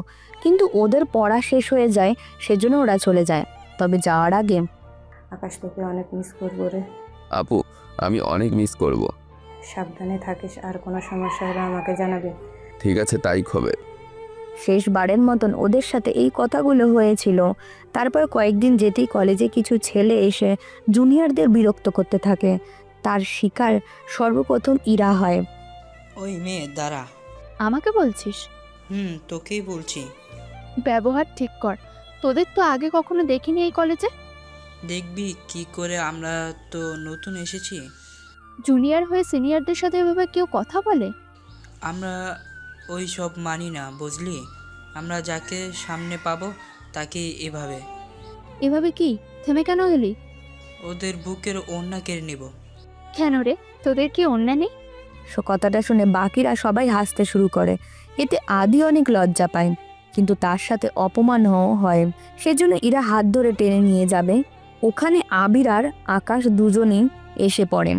কিন্তু ওদের পড়া শেষ হয়ে যায়, সেজন্য ওরা চলে যায়। তবে যাওয়ার আগে, আকাশ তোকে অনেক মিস করবো রে। আপু, আমি অনেক মিস করব। সাবধানে থাকিস, আর কোনো সমস্যা হলে আমাকে জানাবে। ঠিক আছে, তাই হবে। শেষবারের মতন ওদের সাথে এই কথাগুলো হয়েছিল। তারপর কয়েকদিন যেতেই কলেজে কিছু ছেলে এসে জুনিয়রদের বিরক্ত করতে থাকে। তার শিকার সর্বপ্রথম ইরা হয়। ওই মেয়ে দাঁড়া। আমাকে বলছিস? তোকেই বলছি। ব্যবহার ঠিক কর। তোদের তো আগে কখনো দেখিনি এই কলেজে। দেখবি কি করে, আমরা তো নতুন এসেছি। জুনিয়র হয়ে সিনিয়রদের সাথে এভাবে কেউ কথা বলে? আমরা ওই সব মানি না, বুঝলি? আমরা যাকে সামনে পাবো তাকে এভাবে। এভাবে কি? থেমে কেন গেলি? ওদের বুকের ওড়না কেড়ে নিব। কেন রে, তোদের কি অন্য নেই? কথাটা শুনে বাকিরা সবাই হাসতে শুরু করে। এতে আদি অনেক লজ্জা পায়, কিন্তু তার সাথে অপমানও হয়। সেজন্য ইরা হাত ধরে টেনে নিয়ে যাবে। ওখানে আবির আর আকাশ দুজনেই এসে পড়ে।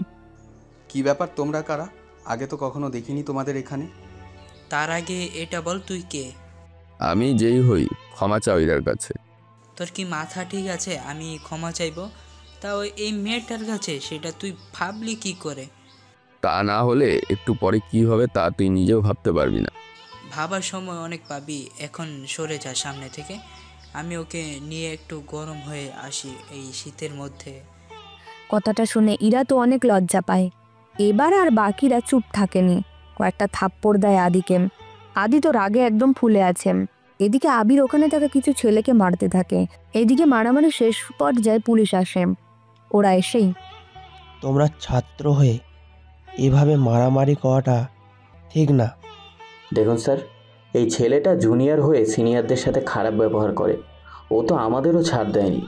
কি ব্যাপার, তোমরা কারা? আগে তো কখনো দেখিনি তোমাদের এখানে। তার আগে এটা বল, তুই কে? আমি যেই হই, ক্ষমা চাও ইরার কাছে। তোর কি মাথা ঠিক আছে? আমি ক্ষমা চাইবো তাও এই মেয়েটার কাছে? সেটা তুই ভাবলি কি করে? তা না হলে একটু পরে কি হবে তা তুই নিজেও ভাবতে পারবি না। ভাবার সময় অনেক পাবি, এখন সরে যা সামনে থেকে। আমি ওকে নিয়ে একটু গরম হয়ে আসি এই শীতের মধ্যে। কথাটা শুনে ইরা তো অনেক লজ্জা পায়। এবার আর বাকিরা চুপ থাকেনি, কয়েকটা থাপ্পড় দেয় আদিকে। আদি তো রাগে একদম ফুলে আছে। এদিকে আবির ওখানে থাকা কিছু ছেলেকে মারতে থাকে। এদিকে মারামারি শেষ পর্যায়ে পুলিশ আসে। ওরা এসেই, তোমরা ছাত্র হয়ে এভাবে মারামারি করাটা ঠিক না। দেখুন স্যার, এই ছেলেটা জুনিয়র হয়ে সিনিয়রদের সাথে খারাপ ব্যবহার করে। ও তো আমাদেরও ছাড় দেয়নি।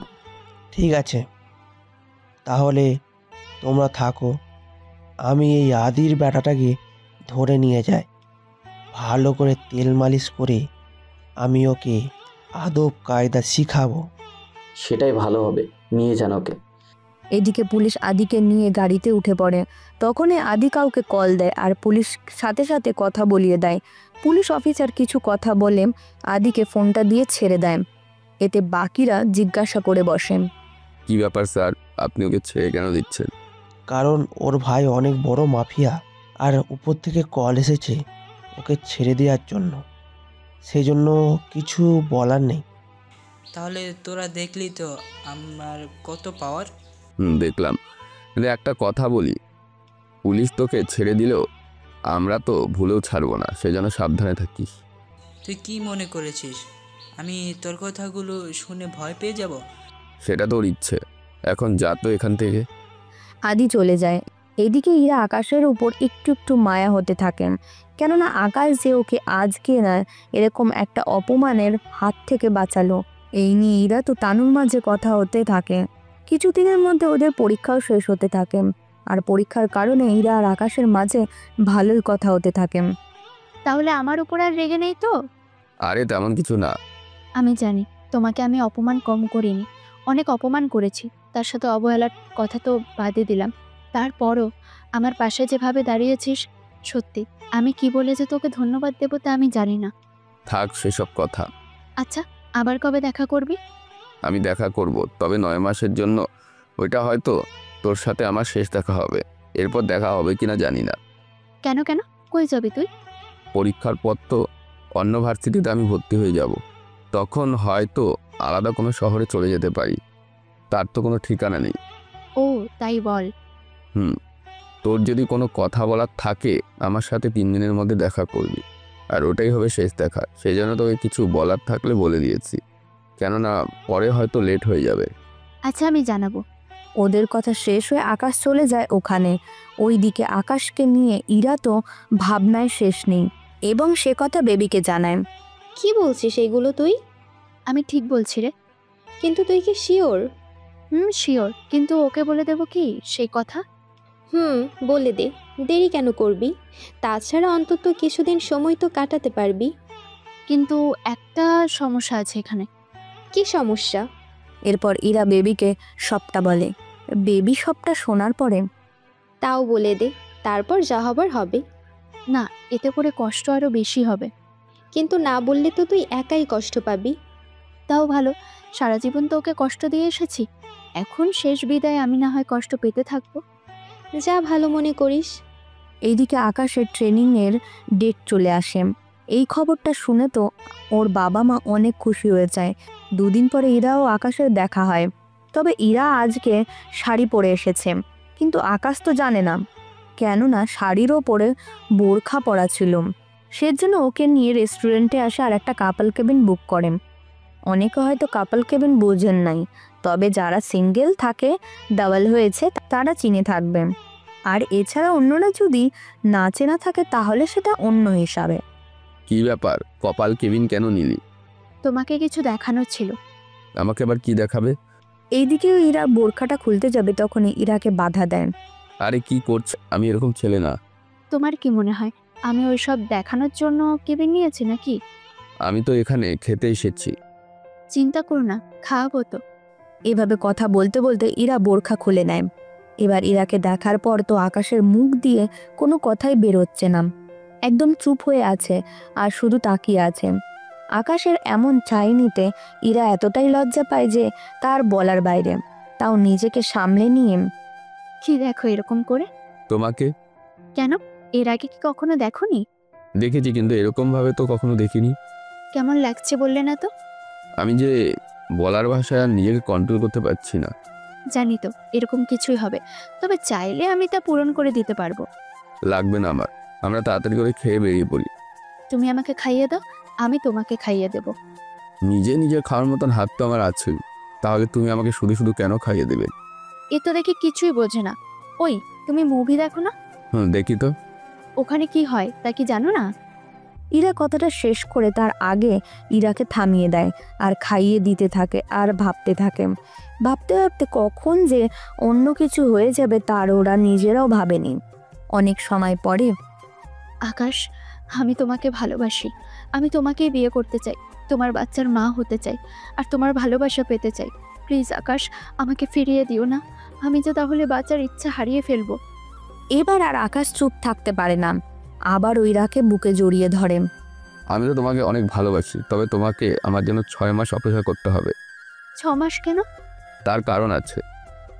ঠিক আছে, তাহলে তোমরা থাকো, আমি এই আদির ব্যাটাটাকে ধরে নিয়ে যাই। ভালো করে তেল মালিশ করে আমি ওকে আদব কায়দা শিখাবো। সেটাই ভালো হবে, নিয়ে যান ওকে। এদিকে পুলিশ আদিকে নিয়ে গাড়িতে উঠে পড়ে। তখনই আদি কাউকে কল দেয় আর পুলিশ সাথে সাথে কথা বলিয়ে দেয়। পুলিশ অফিসার কিছু কথা বলে আদিকে ফোনটা দিয়ে ছেড়ে দেয়। এতে বাকিরা জিজ্ঞাসা করে বসেন, কি ব্যাপার স্যার, আপনি ওকে ছেড়ে কেন দিচ্ছেন? কারণ ওর ভাই অনেক বড় মাফিয়া, আর উপর থেকে কল এসেছে ওকে ছেড়ে দেওয়ার জন্য। সেই জন্য কিছু বলার নেই। তাহলে তোরা দেখলি তো আমার কত পাওয়ার। দেখলাম, কিন্তু একটা কথা বলি, পুলিশ তোকে ছেড়ে দিলেও আমরা তো ভুলেও ছাড়বো না, সেজন্য সাবধানে থাকিস। তুই কি মনে করেছিস আমি তোর কথাগুলো শুনে ভয় পেয়ে যাব? সেটা তোর ইচ্ছে, এখন যা তো এখান থেকে। আদি চলে যায়। এদিকে ইরা আকাশের উপর একটু একটু মায়া হতে থাকেন, কেননা আকাশ যে ওকে আজকে না এরকম একটা অপমানের হাত থেকে বাঁচালো। এই নিয়ে ইরা তো তানুর মাঝে কথা হতে থাকে। কিছুদিনের মধ্যে ওদের পরীক্ষাও শেষ হতে থাকে, আর পরীক্ষার কারণে ইরা আর আকাশের মাঝে ভালোই কথা হতে থাকে। তাহলে আমার উপর আর রেগে নেই তো? আরে তেমন কিছু না। আমি জানি তোমাকে আমি অপমান কম করিনি, অনেক অপমান করেছি। তার সাথে অবহেলার কথা তো বাদই দিলাম। তারপরও আমার পাশে যেভাবে দাঁড়িয়েছিস, সত্যি আমি কি বলে যে তোকে ধন্যবাদ দেবো তা আমি জানি না। থাক সেসব কথা। আচ্ছা, আবার কবে দেখা করবি? আমি দেখা করব, তবে 9 মাসের জন্য। ওইটা হয়তো তোর সাথে আমার শেষ দেখা হবে, এরপর দেখা হবে কিনা জানি না। কেন কেন, কই যাবি তুই? পরীক্ষার পর তো অন্য ভার্সিটিতে আমি ভর্তি হয়ে যাব, তখন হয়তো আলাদা কোনো শহরে চলে যেতে পারি, তার তো কোনো ঠিকানা নেই। ও তাই বল। তোর যদি কোনো কথা বলার থাকে আমার সাথে 3 দিনের মধ্যে দেখা করবি, আর ওটাই হবে শেষ দেখা। সেই জন্য তোকে কিছু বলার থাকলে বলে দিয়েছি, কেননা পরে হয়তো লেট হয়ে যাবে। আচ্ছা, আমি জানাবো। ওদের কথা শেষ হয়ে আকাশ চলে যায় ওখানে। ওইদিকে আকাশকে নিয়ে ইরা তো ভাবনায় শেষ নেই এবং সে কথা বেবিকে জানায়। কি বলছিস এইগুলো তুই? আমি ঠিক বলছি রে। কিন্তু তুই কি শিওর? শিওর, কিন্তু ওকে বলে দেবো কি সেই কথা? বলে দে, দেরি কেন করবি? তাছাড়া অন্তত কিছুদিন সময় তো কাটাতে পারবি। কিন্তু একটা সমস্যা আছে এখানে। কি সমস্যা? এরপর ইরা বেবিকে সবটা বলে। বেবি সবটা শোনার পরে তাও বলে দে, তারপর যা হবার হবে। না, এতে করে কষ্ট আরো বেশি হবে। কিন্তু না বললে তো তুই একাই কষ্ট পাবি। তাও ভালো, সারা জীবন তো ওকে কষ্ট দিয়ে এসেছি, এখন শেষ বিদায় আমি না হয় কষ্ট পেতে থাকবো। যা ভালো মনে করিস। এইদিকে আকাশের ট্রেনিংয়ের ডেট চলে আসে। এই খবরটা শুনে তো ওর বাবা মা অনেক খুশি হয়ে যায়। 2 দিন পরে ইরা ও আকাশের দেখা হয়। তবে ইরা আজকে শাড়ি পরে এসেছে, কিন্তু আকাশ তো জানে না, কেননা শাড়ির ওপরে বোরখা পরা ছিল। সেজন্য ওকে নিয়ে রেস্টুরেন্টে আসে আর একটা কাপল কেবিন বুক করেন। অনেকে হয়তো কাপল কেবিন বোঝেন নাই, তবে যারা সিঙ্গেল থাকে, ডাবল হয়েছে, তারা চিনে থাকবেন। আর এছাড়া অন্যরা যদি না চেনা থাকে তাহলে সেটা অন্য হিসাবে। কি ব্যাপার, কপাল কেবিন কেন নিলি? তোমাকে কিছু দেখানোর ছিল। আমাকে আবার কি দেখাবে? এইদিকে ইরা বোরখাটা খুলতে যাবে, তখনই ইরাকে বাধা দেন। আরে কি করছে? আমি এরকম ছেলে না। তোমার কি মনে হয় আমি ওইসব দেখানোর জন্য কেবিন নিয়েছি নাকি? আমি তো এখানে খেতে এসেছি। চিন্তা করো না, খাওয়াবো তো। এভাবে কথা বলতে বলতে ইরা বোরখা খুলে নেয়। এবার ইরাকে দেখার পর তো আকাশের মুখ দিয়ে কোনো কথাই বেরোচ্ছে না, একদম চুপ হয়ে আছে আর শুধু তাকিয়ে আছে। আকাশের এমন চাইনিতে ইরা এতটাই লজ্জা পায় যে তার বলার বাইরে। তাও নিজেকে সামলে নিয়ে, কি দেখো এরকম করে? তোমাকে? কেন, এর আগে কি কখনো দেখোনি? দেখেছি, কিন্তু এরকম ভাবে তো কখনো দেখিনি। কেমন লাগছে বললে না তো? আমি যে বলার ভাষায় আর নিজেকে কন্ট্রোল করতে পারছি না। জানি তো এরকম কিছুই হবে, তবে চাইলে আমি তা পূরণ করে দিতে পারবো। লাগবে না আমার, আমরা তাড়াতাড়ি করে খেয়ে বেরিয়ে পড়ি। তুমি আমাকে খাইয়ে দাও, আমি তোমাকে খাইয়ে দেব। নিজে খাওয়ার মতন হাত তো আমার আছেই, তাহলে তুমি আমাকে শুধু শুধু কেন খাইয়ে দেবে? এ তো দেখি কিছুই বোঝে না। ওই, তুমি মুভি দেখো না? দেখি তো। ওখানে কি হয় তা কি জানো না? ইরা কথাটা শেষ করে তার আগে ইরাকে থামিয়ে দেয় আর খাইয়ে দিতে থাকে আর ভাবতে থাকে। ভাবতে ভাবতে কখন যে অন্য কিছু হয়ে যাবে তার ওরা নিজেরাও ভাবেনি। অনেক সময় পরে, আকাশ, আমি তোমাকে ভালোবাসি, আমি তোমাকেই বিয়ে করতে চাই, তোমার বাচ্চার মা হতে চাই, আর তোমার ভালোবাসা পেতে চাই। প্লিজ আকাশ, আমাকে ফিরিয়ে দিও না, আমি যে তাহলে বাচ্চার ইচ্ছা হারিয়ে ফেলবো। এবার আর আকাশ চুপ থাকতে পারে না, আবার ইরাকে বুকে জড়িয়ে ধরে। আমি তো তোমাকে অনেক ভালোবাসি, তবে তোমাকে আমার জন্য 6 মাস অপেক্ষা করতে হবে। 6 মাস কেন? তার কারণ আছে।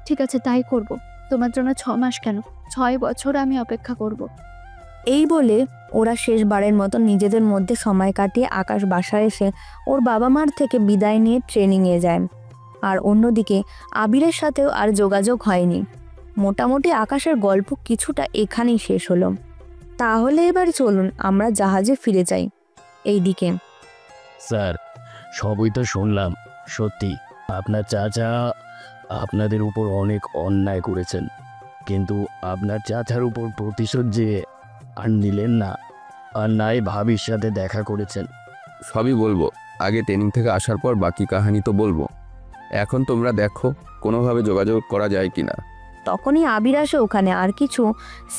ঠিক আছে, তাই করব। তোমার জন্য 6 মাস কেন, 6 বছর আমি অপেক্ষা করব। এই বলে ওরা শেষবারের মতো নিজেদের মধ্যে সময় কাটিয়ে আকাশ বাসায় এসে ওর বাবা মার থেকে বিদায় নিয়ে ট্রেনিংয়ে যায়। আর অন্যদিকে আবিরের সাথেও আর যোগাযোগ হয়নি। মোটামুটি আকাশের গল্প কিছুটা এখানেই শেষ হলো। তাহলে এবার চলুন আমরা জাহাজে ফিরে যাই। এইদিকে, স্যার, সবই তো শুনলাম, সত্যি আপনার চাচা আপনাদের উপর অনেক অন্যায় করেছেন, কিন্তু আপনার চাচার উপর প্রতিশোধ যে আর নিলেন না, আর নাই ভাবির সাথে দেখা করেছেন। সবই বলবো, আগে ট্রেনিং থেকে আসার পর বাকি কাহিনী তো বলবো। এখন তোমরা দেখো কোনোভাবে যোগাযোগ করা যায় কিনা। তখনই আবির আসে ওখানে আর কিছু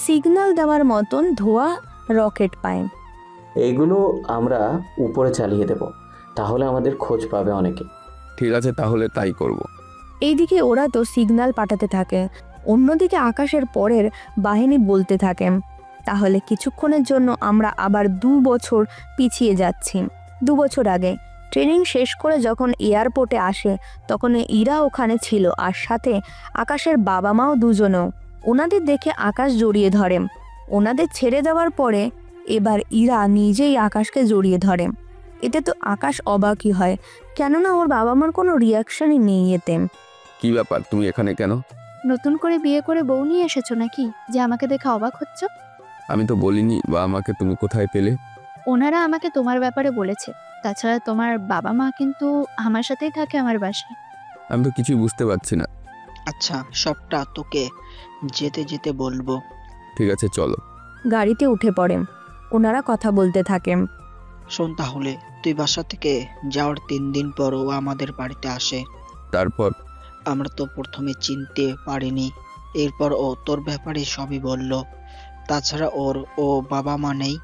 সিগন্যাল দেওয়ার মতন ধোয়া রকেট পায়। এইগুলো আমরা উপরে চালিয়ে দেব, তাহলে আমাদের খোঁজ পাবে অনেকে। ঠিক আছে, তাহলে তাই করব। এইদিকে ওরা তো সিগন্যাল পাঠাতে থাকে, অন্যদিকে আকাশের পরের বাহিনী বলতে থাকে, তাহলে কিছুক্ষণের জন্য আমরা আবার 2 বছর পিছিয়ে যাচ্ছি। 2 বছর আগে ট্রেনিং শেষ করে যখন এয়ারপোর্টে আসে তখন ইরা ওখানে ছিল, আর সাথে আকাশের বাবা মাও দুজনেও। ওনাদের দেখে আকাশ জড়িয়ে ধরে। ওনাদের ছেড়ে দেওয়ার পরে এবার ইরা নিজেই আকাশকে জড়িয়ে ধরে। এতে তো আকাশ অবাকই হয়, কেননা ওর বাবা মার কোনো রিয়াকশনই নেই এতে। কি ব্যাপার, তুমি এখানে কেন? নতুন করে বিয়ে করে বউ নিয়ে এসেছো নাকি যে আমাকে দেখে অবাক হচ্ছ? আমি তো বলিনি বা আমাকে তুমি কোথায় পেলে। ওনারা আমাকে তোমার ব্যাপারে বলেছে। তাছাড়া তোমার বাবা মা কিন্তু আমার সাথেই থাকে আমার বাসায়। আমি তো কিছুই বুঝতে পারছি না। আচ্ছা, সবটা তোকে যেতে যেতে বলবো। ঠিক আছে, চলো। গাড়িতে উঠে পড়ে। ওনারা কথা বলতে থাকেন। শোন তাহলে, তুই বাসা থেকে যাওয়ার 3 দিন পর ও আমাদের বাড়িতে আসে। তারপর? আমরা তো প্রথমে চিনতে পারিনি, এরপর ও তোর ব্যাপারে সবই বলল। তাছাড়া ও বাবা মা নেই।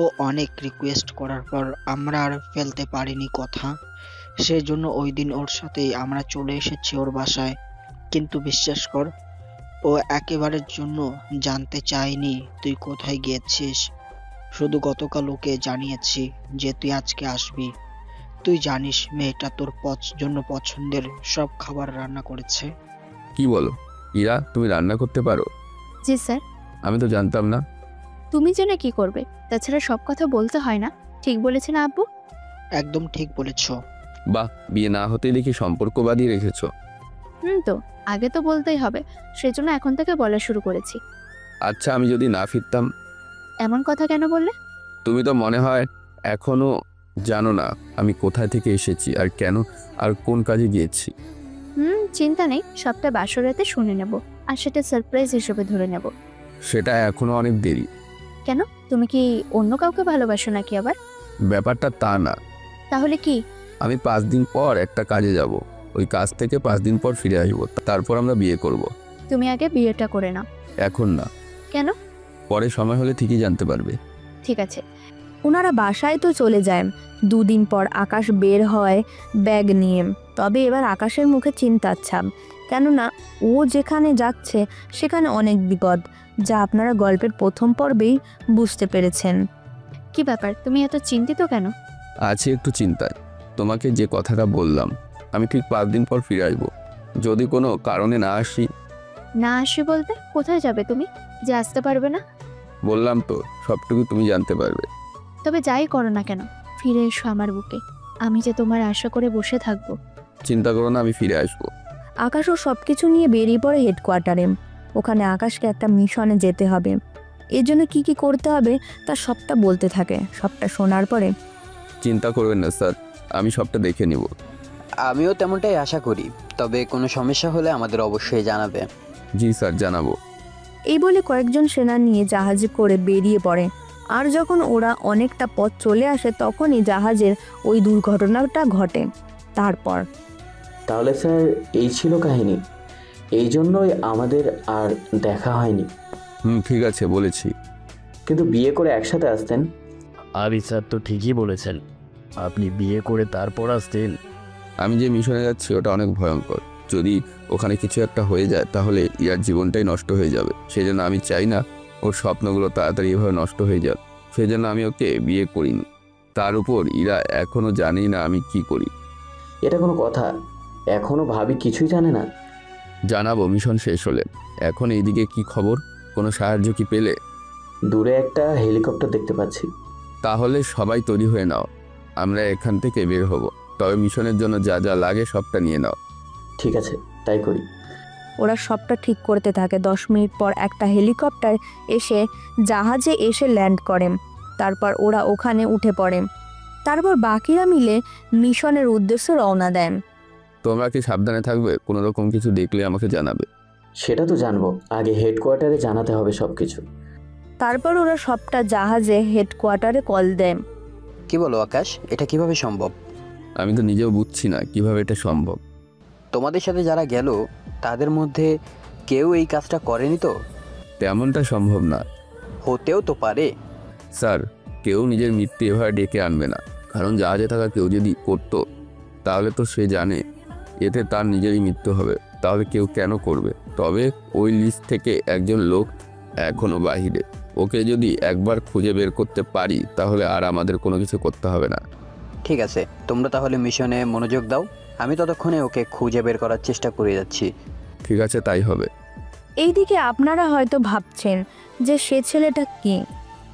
ও অনেক রিকোয়েস্ট করার পর আমরা আর ফেলতে পারিনি কথা। সেজন্য ওই দিন ওর সাথেই আমরা চলে এসেছি ওর বাসায়। কিন্তু বিশ্বাস কর, ও একেবারের জন্য জানতে চায়নি তুই কোথায় গিয়েছিস। শুধু গতকাল ওকে জানিয়েছি যে তুই আজকে আসবি। তুই জানিস মেয়েটা তোর জন্য পছন্দের সব খাবার রান্না করেছে। কি বলো ইরা, তুমি রান্না করতে পারো? জি স্যার। আমি তো জানতাম না। তুমি জেনে কি করবে? তাছাড়া সব কথা বলতে হয় না। ঠিক বলেছে না আব্বু? একদম ঠিক বলেছো। বাহ, বিয়ে না হতেই দেখি সম্পর্ক বাঁধিয়ে রেখেছো। তো আগে তো বলতেই হবে, সেজন্য এখন থেকে বলা শুরু করেছি। আচ্ছা, আমি যদি না ফিরতাম? এমন কথা কেন বললে? তুমি তো মনে হয় এখনো জানো না আমি কোথায় থেকে এসেছি আর কেন আর কোন কাজে গিয়েছি। চিন্তা নেই, সবটা বাসরাতে শুনে নেব, আর সেটা সারপ্রাইজ হিসেবে ধরে নেব। সেটা এখনো অনেক দেরি। কেন? তুমি কি অন্য কাউকে ভালোবাসো নাকি আবার? ব্যাপারটা তা না। তাহলে কি? আমি 5 দিন পর একটা কাজে যাব, ওই কাজ থেকে 5 দিন পর ফিরে আসবো, তারপর আমরা বিয়ে করব। তুমি আগে বিয়েটা করে নাও। এখন না। কেন? পরে সময় হলে ঠিকই জানতে পারবে। ঠিক আছে। ওনারা বাসায় তো চলে যায়। 2 দিন পর আকাশ বের হয় ব্যাগ নিয়ে। তবে এবার আকাশের মুখে চিন্তার ছাপ, কেননা ও যেখানে যাচ্ছে সেখানে অনেক বিপদ, যা আপনারা গল্পের প্রথম পর্বেই বুঝতে পেরেছেন। কি ব্যাপার, তুমি এত চিন্তিত কেন? আছি একটু চিন্তায়। তোমাকে যে কথাটা বললাম, আমি ঠিক 5 দিন পর ফিরে আসবো। যদি কোনো কারণে না আসি। না আসি বলতে কোথায় যাবে তুমি যে আসতে পারবে না? বললাম তো, সবটুকু তুমি জানতে পারবে। তবে যাই করো না কেন, ফিরে এসো আমার বুকে। আমি যে তোমার আশা করে বসে থাকবো। চিন্তা করো না, আমি ফিরে আসবো। আকাশও সব কিছু নিয়ে বেরিয়ে পড়ে হেডকোয়ার্টারে। ওখানে আকাশকে একটা মিশনে যেতে হবে। এর জন্য কি কি করতে হবে তা সবটা বলতে থাকে। সবটা শোনার পরে, চিন্তা করবেন না স্যার, আমি সবটা দেখে নিব। আমিও তেমনটাই আশা করি। তবে কোনো সমস্যা হলে আমাদের অবশ্যই জানাবে। জি স্যার, জানাবো। এই বলে কয়েকজন সেনা নিয়ে জাহাজে করে বেরিয়ে পড়ে। আর যখন ওরা অনেকটা পথ চলে আসে তখনই জাহাজের ওই দুর্ঘটনাটা ঘটে। তারপর তাহলে স্যার এই ছিল কাহিনী। এই জন্যই আমাদের আর দেখা হয়নি। ঠিক আছে, বলেছি। কিন্তু বিয়ে করে একসাথে আসতেন। আবি স্যার তো ঠিকই বলেছেন, আপনি বিয়ে করে তারপর আসতেন। আমি যে মিশনে যাচ্ছি ওটা অনেক ভয়ঙ্কর। যদি ওখানে কিছু একটা হয়ে যায় তাহলে ইয়ার জীবনটাই নষ্ট হয়ে যাবে। সেই জন্য আমি চাই না ওর স্বপ্নগুলো তাড়াতাড়ি এভাবে নষ্ট হয়ে যাক। সেই জন্য আমি ওকে বিয়ে করিনি। তার উপর ইরা এখনও জানি না আমি কি করি। এটা কোনো কথা? এখনও ভাবি কিছুই জানে না? জানাবো মিশন শেষ হলে। এখন এইদিকে কি খবর? কোনো সাহায্য কি পেলে? দূরে একটা হেলিকপ্টার দেখতে পাচ্ছি। তাহলে সবাই তৈরি হয়ে নাও, আমরা এখান থেকে বের হব। তবে মিশনের জন্য যা যা লাগে সবটা নিয়ে নাও। ঠিক আছে, তাই করি। ওরা সবটা ঠিক করতে থাকে। 10 মিনিট পর একটা হেলিকপ্টার এসে জাহাজে এসে ল্যান্ড করে। তারপর ওরা ওখানে উঠে পড়ে। তারপর বাকিরা মিলে মিশনের উদ্দেশ্যে রওনা দেন। তোমরা কি সাবধানে থাকবে? কোনো রকম কিছু দেখলে আমাকে জানাবে। সেটা তো জানবো, আগে হেডকোয়ার্টারে জানাতে হবে সব কিছু। তারপর ওরা সবটা জাহাজে হেডকোয়ার্টারে কল দেয়। কি বলো আকাশ, এটা কিভাবে সম্ভব? আমি তো নিজেও বুঝছি না কিভাবে এটা সম্ভব। তোমাদের সাথে যারা গেল তাদের মধ্যে কেউ এই কাজটা করেনি তো? তেমনটা সম্ভব না। হতেও তো পারে। স্যার, কেউ নিজের মৃত্যু এভাবে ডেকে আনবে না। কারণ জাহাজে থাকা কেউ যদি করতো তাহলে তো সে জানে এতে তার নিজেরই মৃত্যু হবে। তাহলে কেউ কেন করবে? তবে ওই লিস্ট থেকে একজন লোক এখনো বাহিরে। ওকে যদি একবার খুঁজে বের করতে পারি তাহলে আর আমাদের কোনো কিছু করতে হবে না। ঠিক আছে, তোমরা তাহলে মিশনে মনোযোগ দাও। আমি ততক্ষণে ওকে খুঁজে বের করার চেষ্টা করে যাচ্ছি। ঠিক আছে, তাই হবে। এইদিকে আপনারা হয়তো ভাবছেন যে সে ছেলেটা কে,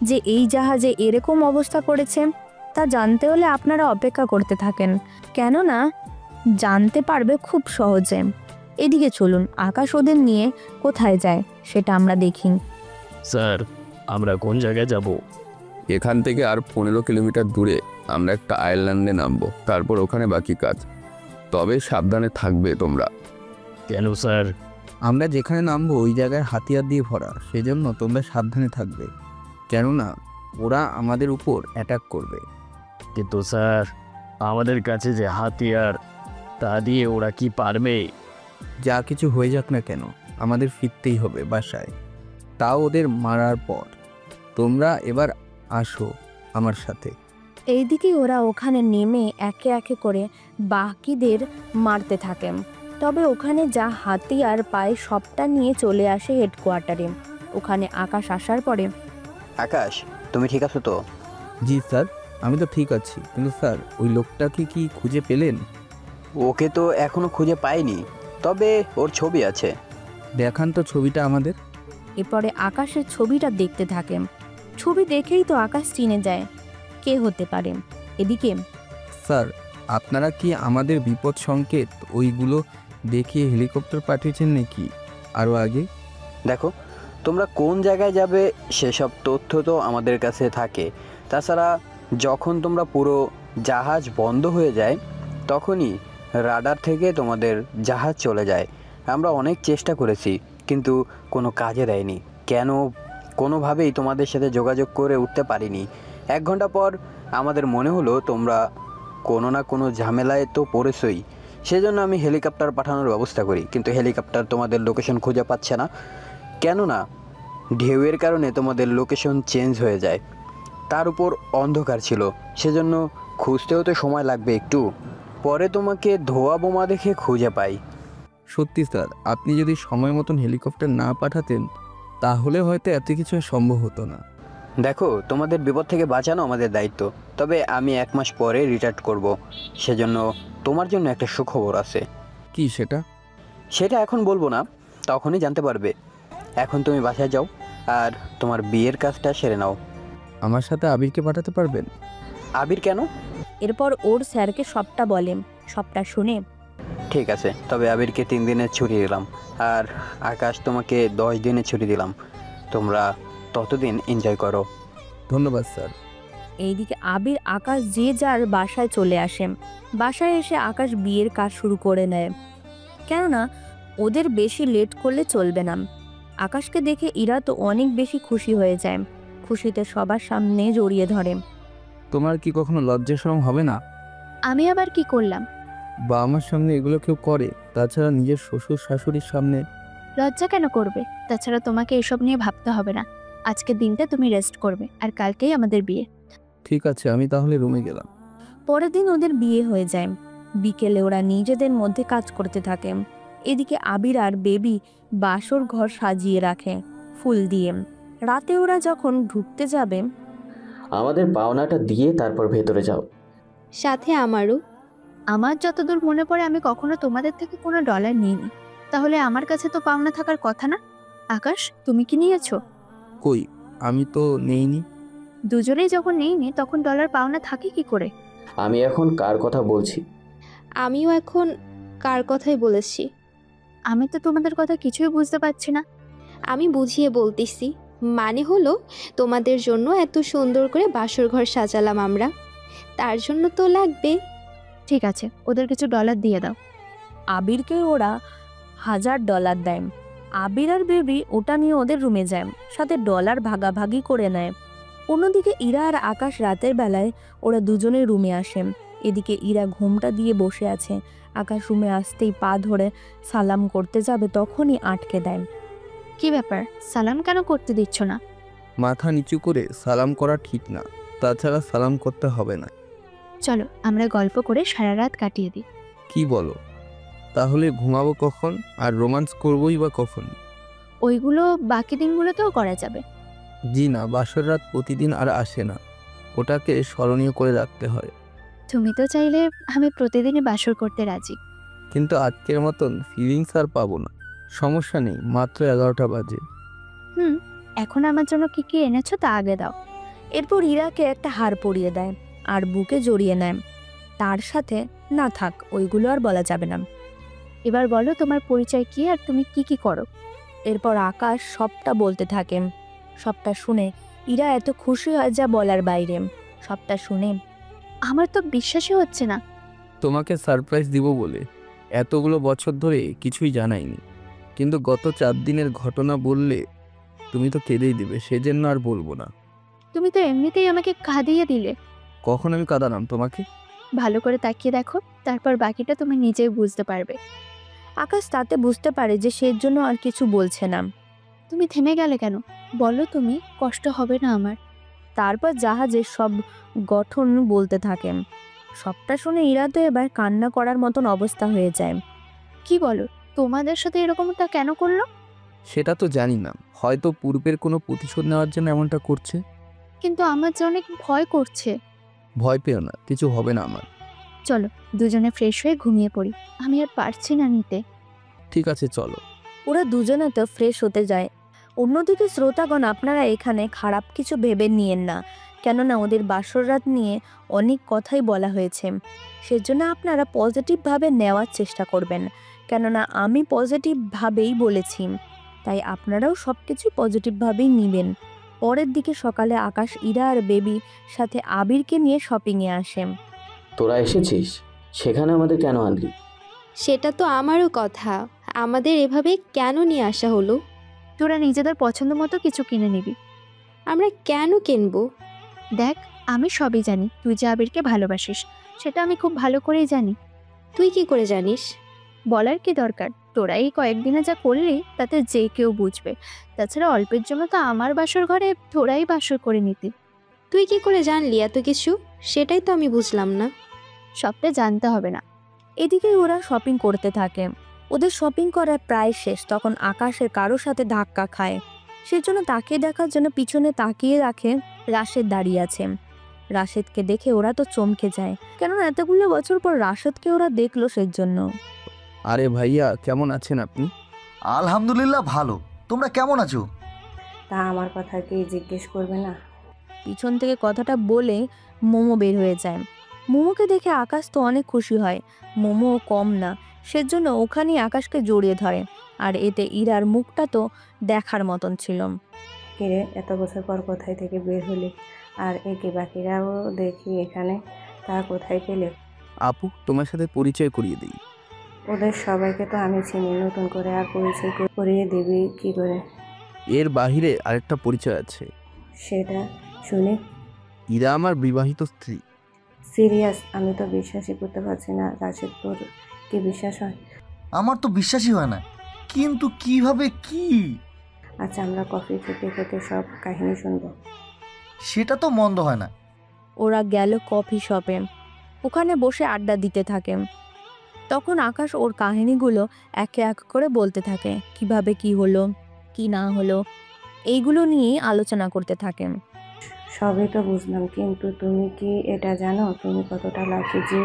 যে এই জাহাজে এরকম অবস্থা করেছে। তা জানতে হলে আপনারা অপেক্ষা করতে থাকেন, কেননা জানতে পারবে খুব সহজে। এদিকে চলুন আকাশ ওদের নিয়ে কোথায় যায় সেটা আমরা দেখি। স্যার আমরা কোন জায়গায় যাব? এখান থেকে আর 15 কিলোমিটার দূরে আমরা একটা আইল্যান্ডে নামবো, তারপর ওখানে বাকি কাজ। তবে সাবধানে থাকবে তোমরা। কেন স্যার? আমরা যেখানে নামবো ওই জায়গায় হাতিয়ার দিয়ে ভরা, সেজন্য তোমরা সাবধানে থাকবে, কেননা ওরা আমাদের উপর অ্যাটাক করবে। কিন্তু স্যার আমাদের কাছে যে হাতিয়ার তা দিয়ে ওরা কি পারবে? যা কিছু হয়ে যাক না কেন আমাদের ফিরতেই হবে বাসায়, তাও ওদের মারার পর। তোমরা এবার আসো আমার সাথে। এইদিকে ওরা ওখানে নেমে একে একে করে বাকিদের মারতে থাকে। তবে ওখানে যা হাতিয়ার পায় সবটা নিয়ে চলে আসে হেডকোয়ার্টারে। ওখানে আকাশ আসার পরে, আকাশ তুমি ঠিক আছো তো? জি স্যার, আমি তো ঠিক আছি, কিন্তু স্যার ওই লোকটাকে কি খুঁজে পেলেন? ওকে তো এখনো খুঁজে পাইনি, তবে ওর ছবি আছে। দেখান তো ছবিটা আমাদের। এরপরে আকাশের ছবিটা দেখতে থাকে। ছবি দেখেই তো আকাশ চিনে যায় কে হতে পারে। এদিকে স্যার আপনারা কি আমাদের বিপদ সংকেত ওইগুলো দেখিয়ে হেলিকপ্টার পাঠিয়েছেন নাকি আরও আগে? দেখো তোমরা কোন জায়গায় যাবে সেসব তথ্য তো আমাদের কাছে থাকে। তাছাড়া যখন তোমরা পুরো জাহাজ বন্ধ হয়ে যায় তখনই রাডার থেকে তোমাদের জাহাজ চলে যায়। আমরা অনেক চেষ্টা করেছি কিন্তু কোনো কাজে দেয়নি। কেন কোনোভাবেই তোমাদের সাথে যোগাযোগ করে উঠতে পারিনি। 1 ঘন্টা পর আমাদের মনে হলো তোমরা কোনো না কোনো ঝামেলায় তো পড়েছই, সেজন্য আমি হেলিকপ্টার পাঠানোর ব্যবস্থা করি। কিন্তু হেলিকপ্টার তোমাদের লোকেশন খুঁজে পাচ্ছে না, কেননা ঢেউয়ের কারণে তোমাদের লোকেশন চেঞ্জ হয়ে যায়। তার উপর অন্ধকার ছিল, সেজন্য খুঁজতেও তো সময় লাগবে একটু। পরে তোমাকে ধোয়া বোমা দেখে খুঁজে পাই। সত্যি স্যার, আপনি যদি সময় মতন হেলিকপ্টার না পাঠাতেন তাহলে হয়তো এত কিছু সম্ভব হতো না। দেখো তোমাদের বিপদ থেকে বাঁচানো আমাদের দায়িত্ব, তবে আমি 1 মাস পরে রিটায়ার করব। সেজন্য তোমার জন্য একটা সুখবর আছে। কি সেটা? সেটা এখন বলবো না, তখনই জানতে পারবে। এখন তুমি বাসায় যাও আর তোমার বিয়ের কাজটা সেরে নাও। আমার সাথে আবিরকে পাঠাতে পারবেন? আবির কেন? এরপর ওর স্যারকে সবটা বলে। সবটা শুনে, ঠিক আছে, তবে আবিরকে 3 দিনের ছুটি দিলাম আর আকাশ তোমাকে 10 দিনের ছুটি দিলাম। তোমরা ততদিন এনজয় করো। ধন্যবাদ স্যার। এইদিকে আবির আকাশ যে যার বাসায় চলে আসে। বাসায় এসে আকাশ বিয়ের কাজ শুরু করে নেয়, কেননা ওদের বেশি লেট করলে চলবে না। আকাশকে দেখে ইরা তো অনেক বেশি খুশি হয়ে যায়। খুশিতে সবার সামনে জড়িয়ে ধরে। তোমার কি কখনো লজ্জা শরম হবে না? আমি আবার কি করলাম? বা আমার সামনে এগুলো কেউ করে, তাছাড়া নিজের শ্বশুর শাশুড়ির সামনে। লজ্জা কেন করবে? তাছাড়া তোমাকে এসব নিয়ে ভাবতে হবে না। আজকের দিনটা তুমি রেস্ট করবে, আর কালকেই আমাদের বিয়ে। ঠিক আছে, আমি তাহলে রুমে গেলাম। পরের দিন ওদের বিয়ে হয়ে যায়। বিকেলে ওরা নিজেদের মধ্যে কাজ করতে থাকে। এদিকে আবির আর বেবি বাসর ঘর সাজিয়ে রাখে ফুল দিয়ে। রাতে ওরা যখন ঢুকতে যাবে, আমাদের পাওনাটা দিয়ে তারপর ভেতরে যাও। সাথে আমারও। আমার যতদূর মনে পড়ে আমি কখনো তোমাদের থেকে কোনো ডলার নিইনি, তাহলে আমার কাছে তো পাওনা থাকার কথা না? আকাশ তুমি কি নিয়েছো? কই, আমি তো নেইনি। দুজনেই যখন নেইনি তখন ডলার পাওনা থাকে কি করে? আমি এখন কার কথা বলছি? আমিও এখন কার কথাই বলেছি। আমি তো তোমাদের কথা কিছুই বুঝতে পারছি না। আমি বুঝিয়ে বলতেছি, মানে হলো তোমাদের জন্য এত সুন্দর করে বাসর ঘর সাজালাম আমরা, তার জন্য তো লাগবে। ঠিক আছে, ওদের কিছু ডলার দিয়ে দাও। আবিরকে ওরা $1000 দেয়। আবির আর বেবি ওটা নিয়ে ওদের রুমে যায়, সাথে ডলার ভাগাভাগি করে নেয়। অন্যদিকে ইরা আর আকাশ রাতের বেলায় ওরা দুজনে রুমে আসে। এদিকে ইরা ঘুমটা দিয়ে বসে আছে। আকাশ রুমে আসতেই পা ধরে সালাম করতে যাবে, তখনই আটকে দেয়। কি ব্যাপার, সালাম কেন করতে দিচ্ছ না? মাথা নিচু করে সালাম করা ঠিক না, তাছাড়া সালাম করতে হবে না। চলো আমরা গল্প করে সারা রাত কাটিয়ে দিই। কি বলো? তাহলে ঘুমাবো কখন আর রোমান্স করবোই বা কখন? ওইগুলো বাকি দিনগুলোতেও করা যাবে। জি না, বাসর রাত প্রতিদিন আর আসে না, ওটাকে স্মরণীয় করে রাখতে হয়। তুমি তো চাইলে আমি প্রতিদিনই বাসর করতে রাজি, কিন্তু আজকের মতন ফিলিংস আর পাবো না। সমস্যা নেই, মাত্র 11টা বাজে। এখন আমার জন্য কি কি এনেছো তা আগে দাও। এরপর ইরাকে একটা হার পরিয়ে দেয় আর বুকে জড়িয়ে নেয়। তার সাথে না থাক, ওইগুলো আর বলা যাবে না। এবার বলো তোমার পরিচয় কি আর তুমি কি কি করো। এরপর আকাশ সবটা বলতে থাকে। সবটা শুনে ইরা এত খুশি হয় যা বলার বাইরে। সবটা শুনে আমার তো বিশ্বাসই হচ্ছে না। তোমাকে সারপ্রাইজ দিব বলে এতগুলো বছর ধরে কিছুই জানাইনি, কিন্তু গত 4 দিনের ঘটনা বললে তুমি তো কেঁদেই দিবে, সেজন্য আর বলবো না। তুমি তো এমনিতেই আমাকে কাঁদিয়ে দিলে। কখন আমি কাঁদালাম তোমাকে? ভালো করে তাকিয়ে দেখো, তারপর বাকিটা তুমি নিজেই বুঝতে পারবে। আকাশ তাতে বুঝতে পারে যে সের জন্য আর কিছু বলছে না। তুমি থেমে গেলে কেন? বলো, তুমি কষ্ট হবে না আমার? তারপর জাহাজের সব গঠন বলতে থাকে। সবটা শুনে ইরা তো এবার কান্না করার মতন অবস্থা হয়ে যায়। কি বলো, তোমাদের সাথে এরকমটা কেন করলো? সেটা তো জানি না, হয়তো পূর্বের কোনো প্রতিশোধ নেওয়ার জন্য এমনটা করছে। কিন্তু আমার যে অনেক ভয় করছে। ভয় পেও না, কিছু হবে না আমার। চলো দুজনে ফ্রেশ হয়ে ঘুমিয়ে পড়ি, আমি আর পারছি না নিতে। ঠিক আছে চলো। ওরা দুজনে তো ফ্রেশ হতে যায়। অন্যদিকে শ্রোতাগণ, আপনারা এখানে খারাপ কিছু ভেবে নিয়েন না, কেননা ওদের বাসর রাত নিয়ে অনেক কথাই বলা হয়েছে। সেজন্য আপনারা পজিটিভভাবে নেওয়ার চেষ্টা করবেন, কেননা আমি পজিটিভভাবেই বলেছি, তাই আপনারাও সব কিছু পজিটিভভাবেই নেবেন। পরের দিকে সকালে আকাশ ইরা আর বেবি সাথে আবিরকে নিয়ে শপিংয়ে আসে। তোরা এসেছিস, সেখানে আমাদের কেন আনলি? সেটা তো আমারও কথা, আমাদের এভাবে কেন নিয়ে আসা হলো? তোরা নিজেদের পছন্দ মতো কিছু কিনে নিবি। আমরা কেন কিনবো? দেখ, আমি সবই জানি, তুই যে আবিরকে ভালোবাসিস সেটা আমি খুব ভালো করেই জানি। তুই কি করে জানিস? বলার কি দরকার, তোরা এই কয়েকদিনে যা করলি তাতে যে কেউ বুঝবে। তাছাড়া অল্পের জন্য তো আমার বাসর ঘরে তোরাই বাসর করে নিতি। তুই কি করে জানলি এত কিছু? সেটাই তো আমি বুঝলাম না। সবটা জানতে হবে না। এদিকে ওরা শপিং করতে থাকে। ওদের শপিং করা প্রায় শেষ, তখন আকাশের কারোর সাথে ধাক্কা খায়। সেজন্য তাকিয়ে দেখার জন্য পিছনে তাকিয়ে রাখে রাশেদ দাঁড়িয়ে আছে। রাশেদকে দেখে ওরা তো চমকে যায়, কেননা এতগুলো বছর পর রাশেদকে ওরা দেখলো সেজন্য। আরে ভাইয়া, কেমন আছেন আপনি? আলহামদুলিল্লাহ ভালো, তোমরা কেমন আছো? তা আমার কথা কি জিজ্ঞেস করবে না? পিছন থেকে কথাটা বলে মোমো বের হয়ে যায়। মোমোকে দেখে আকাশ তো অনেক খুশি হয়। মোমো কম না, সেজন্য ওখানেই আকাশকে জড়িয়ে ধরে। আর এতে ইরার মুখটা তো দেখার মতন ছিল। কিরে, এত বছর পর কোথায় থেকে বের হলি? আর একে বাকিরাও দেখি এখানে, তা কোথায় পেলে? আপু, তোমার সাথে পরিচয় করিয়ে দিই। ওদের সবাইকে তো আমি চিনি, নতুন করে আর পরিচয় করিয়ে দিবি কি করে? এর বাহিরে আরেকটা পরিচয় আছে। সেটা শুনি। ইরা আমার বিবাহিত স্ত্রী। সিরিয়াস? আমি তো বিশ্বাসই করতে পারছি না। রাশেদ, তোর কি বিশ্বাস হয়? আমার তো বিশ্বাসই হয় না, কিন্তু কিভাবে কি? আচ্ছা, আমরা কফি খেতে খেতে সব কাহিনী শুনবো। সেটা তো মন্দ হয় না। ওরা গেল কফি শপে, ওখানে বসে আড্ডা দিতে থাকে। তখন আকাশ ওর কাহিনীগুলো একে এক করে বলতে থাকে, কিভাবে কি হলো কি না হলো এইগুলো নিয়েই আলোচনা করতে থাকে। সবই তো বুঝলাম, কিন্তু তুমি কি এটা জানো তুমি কতটা লাকি যে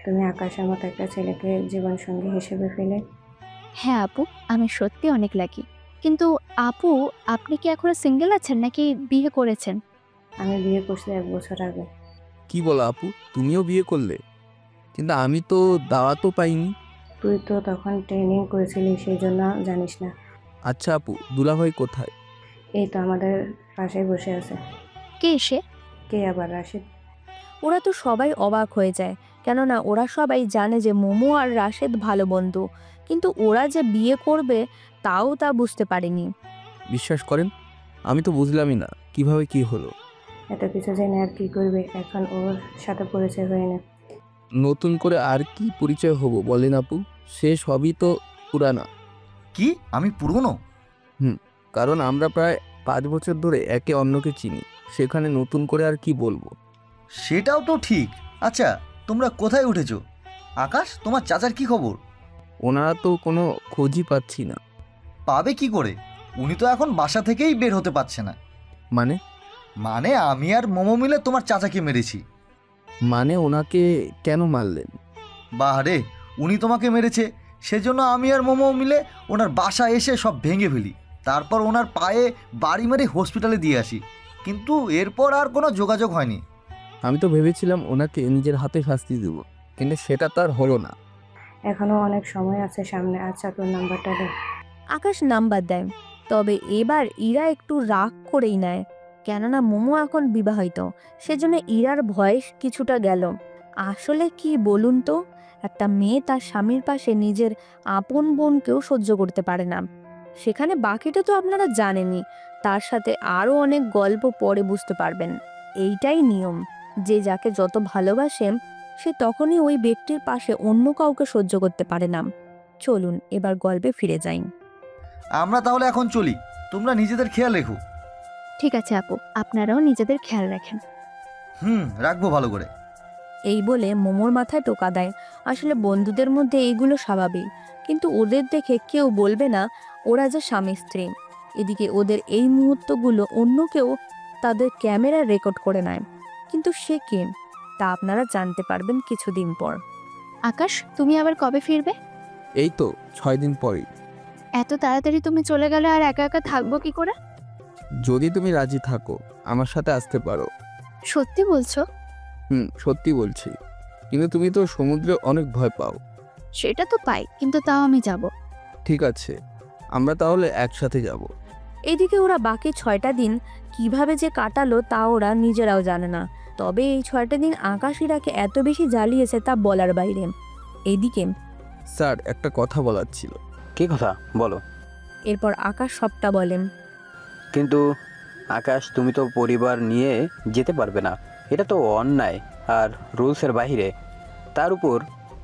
তুমি আকাশের মতো একটা ছেলেকে জীবনসঙ্গী হিসেবে পেলে? হ্যাঁ আপু, আমি সত্যি অনেক লাকি। কিন্তু আপু, আপনি কি এখনো সিঙ্গেল আছেন নাকি বিয়ে করেছেন? আমি বিয়ে করছি 1 বছর আগে। কি বলো আপু, তুমিও বিয়ে করলে? কিন্তু আমি তো দাওয়াতও পাইনি। তুই তো তখন ট্রেনিং করেছিলি, সেই জন্য জানিস না। আচ্ছা আপু, দুলাভাই কোথায়? এই তো আমাদের পাশেই বসে আছে। কে এসে? কে আবার? রাশেদ। ওরা তো সবাই অবাক হয়ে যায়, কেননা ওরা সবাই জানে যে মোমো আর রাশেদ ভালো বন্ধু, কিন্তু ওরা যে বিয়ে করবে তাও তা বুঝতে পারেনি। বিশ্বাস করেন, আমি তো বুঝলামই না কিভাবে কি হলো। এত কিছু জেনে আর কি করবে? এখন ওর সাথে পরিচয় হয়ে না। নতুন করে আর কি পরিচয় হবো বলেন আপু? সে সবই তো পুরানা। কি আমি পুরনো? কারণ আমরা প্রায় 5 বছর ধরে একে অন্যকে চিনি, সেখানে নতুন করে আর কি বলবো? সেটাও তো ঠিক। আচ্ছা, তোমরা কোথায় উঠেছো? আকাশ, তোমার চাচার কি খবর? ওনারা তো কোনো খোঁজই পাচ্ছি না। পাবে কি করে? উনি তো এখন বাসা থেকেই বের হতে পারছে না। মানে? মানে আমি আর মোমো মিলে তোমার চাচাকে মেরেছি। মানে ওনাকে কেন মারলেন? বাহারে, উনি তোমাকে মেরেছে, সেজন্য আমি আর মোমো মিলে ওনার বাসা এসে সব ভেঙে ফেলি, তারপর ওনার পায়ে বাড়ি মেরে হসপিটালে দিয়ে আসি, কিন্তু এরপর আর কোনো যোগাযোগ হয়নি। আমি তো ভেবেছিলাম ওনাকে নিজের হাতে শাস্তি দেব, কিন্তু সেটা তো আর হলো না। এখনও অনেক সময় আছে সামনে। আচ্ছা, তোর নাম্বারটা দে। আকাশ নাম্বার দেয়, তবে এবার ইরা একটু রাগ করেই নেয়, কেননা মোমো এখন বিবাহিত, সেজন্য ইরার ভয়েস কিছুটা গেল। আসলে কি বলুন তো, একটা মেয়ে তার স্বামীর পাশে নিজের আপন বোনকেও সহ্য করতে পারে না। সেখানে বাকিটা তো আপনারা জানেনই, তার সাথে আরও অনেক গল্প পরে বুঝতে পারবেন। এইটাই নিয়ম, যে যাকে যত ভালোবাসে সে তখনই ওই ব্যক্তির পাশে অন্য কাউকে সহ্য করতে পারে না। চলুন এবার গল্পে ফিরে যাই। আমরা তাহলে এখন চলি, তোমরা নিজেদের খেয়াল রেখো। ঠিক আছে আপু, আপনারাও নিজেদের খেয়াল রাখেন। রাখবো ভালো করে। এই বলে মোমোর মাথায় টোকা দেয়। আসলে বন্ধুদের মধ্যে এইগুলো স্বাভাবিক, কিন্তু ওদের দেখে কেউ বলবে না ওরা যে স্বামী স্ত্রী। এদিকে ওদের এই মুহূর্তগুলো অন্য কেউ তাদের ক্যামেরায় রেকর্ড করে নেয়, কিন্তু সে কে তা আপনারা জানতে পারবেন কিছুদিন পর। আকাশ, তুমি আবার কবে ফিরবে? এই তো 6 দিন পরেই। এত তাড়াতাড়ি তুমি চলে গেলে আর একা একা থাকবো কি করে? যদি তুমি রাজি থাকো আমার সাথে আসতে পারো। সত্যি বলছো? সত্যি বলছি, কিন্তু তুমি তো সমুদ্রে অনেক ভয় পাও। সেটা তো পাই, কিন্তু তাও আমি যাব। ঠিক আছে, আমরা তাহলে একসাথে যাব। এদিকে ওরা বাকি 6টা দিন কিভাবে যে কাটালো তা ওরা নিজেরাও জানে না। তবে এই 6টা দিন আকাশ ইরাকে এত বেশি জ্বালিয়েছে তা বলার বাইরে। এইদিকে স্যার, একটা কথা বলার ছিল। কি কথা বলো? এরপর আকাশ সবটা বলেন। কিন্তু আকাশ, তুমি তো পরিবার নিয়ে যেতে পারবে না, এটা তো অন্যায় আর রুলসের বাইরে। তার উপর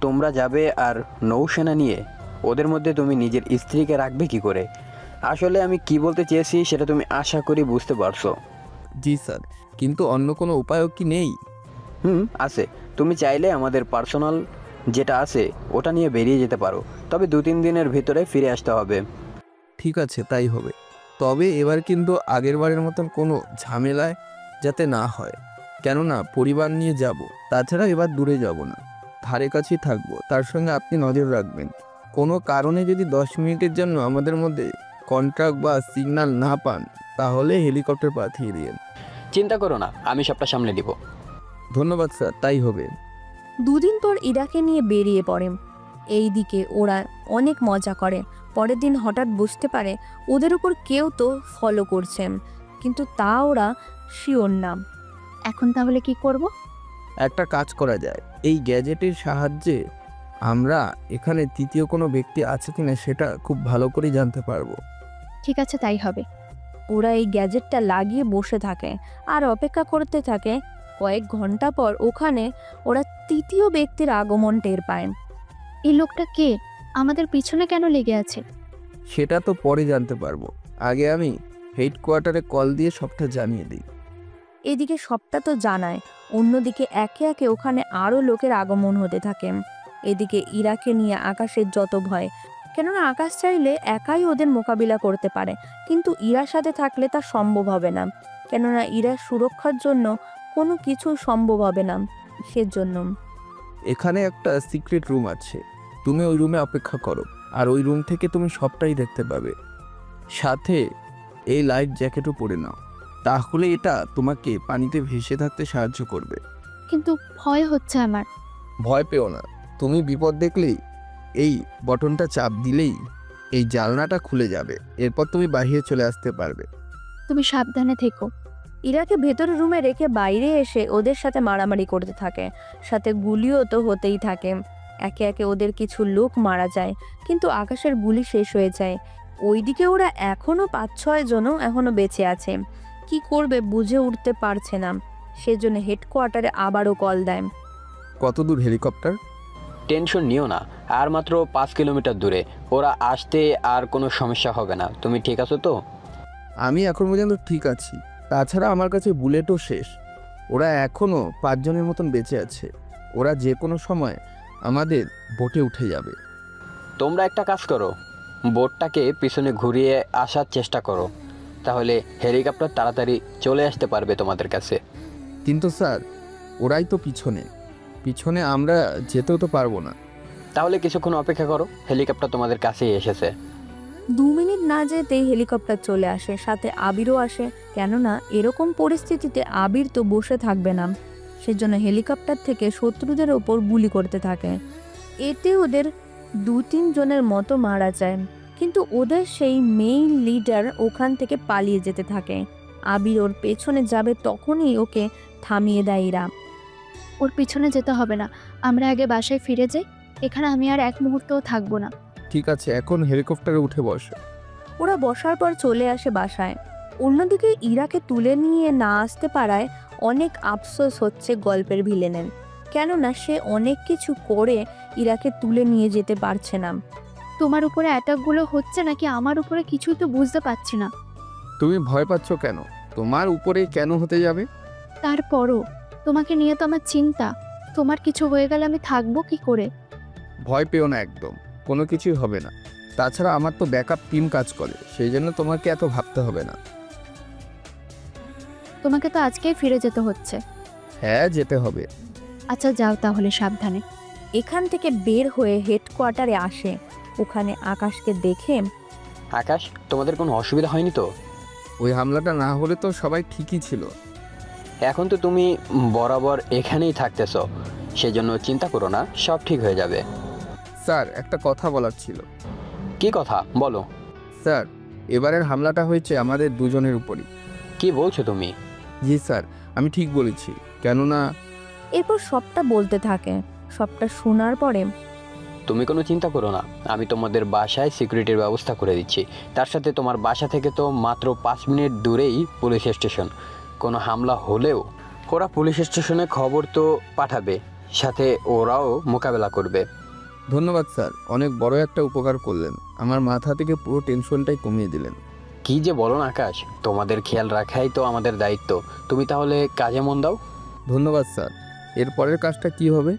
তোমরা যাবে আর নৌসেনা নিয়ে, ওদের মধ্যে তুমি নিজের স্ত্রীকে রাখবে কি করে? আসলে আমি কি বলতে চেয়েছি সেটা তুমি আশা করি বুঝতে পারছো। জি স্যার, কিন্তু অন্য কোনো উপায়ও কি নেই? আছে। তুমি চাইলে আমাদের পার্সোনাল যেটা আছে ওটা নিয়ে বেরিয়ে যেতে পারো, তবে 2-3 দিনের ভিতরে ফিরে আসতে হবে। ঠিক আছে, তাই হবে। তবে এবার কিন্তু আগের বারের মতন কোনো ঝামেলায় যাতে না হয়, কেননা পরিবার নিয়ে যাব। তাছাড়া এবার দূরে যাব না, ধারে কাছেই থাকবো। তার সঙ্গে আপনি নজর রাখবেন, কোনো কারণে যদি 10 মিনিটের জন্য আমাদের মধ্যে কন্ট্রাক্ট বা সিগন্যাল না পান তাহলে হেলিকপ্টার পাঠিয়ে দিন। চিন্তা করো না, আমি সবটা সামলে দিব। ধন্যবাদ স্যার, তাই হবে। 2 দিন পর ইরাকে নিয়ে বেরিয়ে পড়ে। এইদিকে ওরা অনেক মজা করে। পরের দিন হঠাৎ বুঝতে পারে ওদের উপর কেউ তো ফলো করছে, কিন্তু তা ওরা শিওর না। এখন তাহলে কি করব? একটা কাজ করা যায়, এই গ্যাজেটের সাহায্যে আমরা এখানে তৃতীয় কোনো ব্যক্তি আছে কিনা সেটা খুব ভালো করে জানতে পারবো। ঠিক আছে, তাই হবে। ওরা এই গ্যাজেটটা লাগিয়ে বসে থাকে আর অপেক্ষা করতে থাকে। কয়েক ঘন্টা পর ওখানে ওরা তৃতীয় ব্যক্তির আগমন টের পায়। এই লোকটা কে? আমাদের পিছনে কেন লেগে আছে? সেটা তো পরে জানতে পারবো, আগে আমি হেডকোয়ার্টারে কল দিয়ে সবটা জানিয়ে দিই। এদিকে সবটা তো জানায়, অন্যদিকে একে একে ওখানে আরও লোকের আগমন হতে থাকে। এদিকে ইরাকে নিয়ে আকাশের যত ভয়, কেননা আকাশ চাইলে একাই ওদের মোকাবিলা করতে পারে, কিন্তু ইরার সাথে থাকলে তা সম্ভব হবে না, কেননা ইরার সুরক্ষার জন্য কোনো কিছু সম্ভব হবে না। সেজন্য এখানে একটা সিক্রেট রুম আছে, তুমি ওই রুমে অপেক্ষা করো, আর ওই রুম থেকে তুমি সবটাই দেখতে পাবে। সাথে এই লাইফ জ্যাকেটও পরে নাও, তাহলে এটা তোমাকে পানিতে ভেসে থাকতে সাহায্য করবে। কিন্তু ভয় হচ্ছে আমার। ভয় পেও না, তুমি বিপদ দেখলেই এই বটনটা চাপ দিলেই এই জানলাটা খুলে যাবে, এরপর তুমি বাইরে চলে আসতে পারবে। তুমি সাবধানে থেকো। ইরাকে ভেতরের রুমে রেখে বাইরে এসে ওদের সাথে মারামারি করতে থাকে, সাথে গুলিও তো হতেই থাকে। একে একে ওদের কিছু লোক মারা যায়, কিন্তু আকাশের গুলি শেষ হয়ে যায়। ওইদিকে ওরা এখনও 5-6 জনও এখনও বেঁচে আছে। কি করবে বুঝে উঠতে পারছে না, সেজন্য হেডকোয়ার্টারে আবারও কল দেয়। কত দূর হেলিকপ্টার? টেনশন নিও না, আর মাত্র 5 কিলোমিটার দূরে। ওরা আসতে আর কোনো সমস্যা হবে না। তুমি ঠিক আছো তো? আমি এখন পর্যন্ত ঠিক আছি, তাছাড়া আমার কাছে বুলেটও শেষ। ওরা এখনও 5 জনের মতন বেঁচে আছে, ওরা যে কোনো সময় আমাদের বোটে উঠে যাবে। তোমরা একটা কাজ করো, বোটটাকে পিছনে ঘুরিয়ে আসার চেষ্টা করো, তাহলে হেলিকপ্টার তাড়াতাড়ি চলে আসতে পারবে তোমাদের কাছে। কিন্তু স্যার, ওরাই তো পিছনে পিছনে, আমরা যেতেও তো পারবো না। তাহলে কিছুক্ষণ অপেক্ষা করো, হেলিকপ্টার তোমাদের কাছেই এসেছে। 2 মিনিট না যেতেই হেলিকপ্টার চলে আসে, সাথে আবিরও আসে, কেননা এরকম পরিস্থিতিতে আবির তো বসে থাকবে না। সেজন্য হেলিকপ্টার থেকে শত্রুদের ওপর গুলি করতে থাকে। এতে ওদের 2-3 জনের মতো মারা যায়, কিন্তু ওদের সেই মেইন লিডার ওখান থেকে পালিয়ে যেতে থাকে। আবির ওর পেছনে যাবে, তখনই ওকে থামিয়ে দেয় ইরা। ওর পিছনে যেতে হবে না, আমরা আগে বাসায় ফিরে যাই। এখানে আমি আর এক মুহূর্তও থাকবো না। ঠিক আছে, এখন হেলিকপ্টারে উঠে বসো। ওরা বসার পর চলে আসে বাসায়। অন্যদিকে ইরাকে তুলে নিয়ে না আসতে পারায় অনেক আফসোস হচ্ছে গল্পের ভিলেনের, কেননা সে অনেক কিছু করে ইরাকে তুলে নিয়ে যেতে পারছে না। তোমার উপরে অ্যাটাকগুলো হচ্ছে নাকি আমার উপরে, কিছুই তো বুঝতে পারছি না। তুমি ভয় পাচ্ছ কেন? তোমার উপরে কেন হতে যাবে? তারপরও তোমাকে নিয়ে তো আমার চিন্তা। তোমার কিছু হয়ে গেলে আমি থাকবো কি করে? ভয় পেও না, একদম কোনো কিছুই হবে না। তাছাড়া আমার তো ব্যাকআপ টিম কাজ করে, সেই জন্য তোমাকে এত ভাবতে হবে না। তোমাকে তো আজকেই ফিরে যেতে হচ্ছে। হ্যাঁ, যেতে হবে। আচ্ছা যাও তাহলে, সাবধানে। এখান থেকে বের হয়ে হেডকোয়ার্টারে আসে। ওখানে আকাশকে দেখে, আকাশ, তোমাদের কোনো অসুবিধা হয়নি তো? ওই হামলাটা না হলে তো সবাই ঠিকই ছিল। এখন তো তুমি বরাবর এখানেই থাকতেছ, সেজন্য চিন্তা করো না, সব ঠিক হয়ে যাবে। স্যার, একটা কথা বলার ছিল। কি কথা বলো? স্যার, এবারের হামলাটা হয়েছে আমাদের দুজনের উপরই। কি বলছো তুমি? জি স্যার, আমি ঠিক বলেছি। কেননা এরপর সবটা বলতে থাকে। সবটা শোনার পরে, তুমি কোনো চিন্তা করো না, আমি তোমাদের বাসায় সিকিউরিটির ব্যবস্থা করে দিচ্ছি। তার সাথে তোমার বাসা থেকে তো মাত্র 5 মিনিট দূরেই পুলিশ স্টেশন। কোনো হামলা হলেও ওরা পুলিশ স্টেশনে খবর তো পাঠাবে, সাথে ওরাও মোকাবেলা করবে। ধন্যবাদ স্যার, অনেক বড় একটা উপকার করলেন। আমার মাথা থেকে পুরো টেনশনটাই কমিয়ে দিলেন। কি যে বলো না আকাশ, তোমাদের খেয়াল রাখাই তো আমাদের দায়িত্ব। তুমি তাহলে কাজে মন দাও। ধন্যবাদ স্যার। এর পরের কাজটা কি হবে?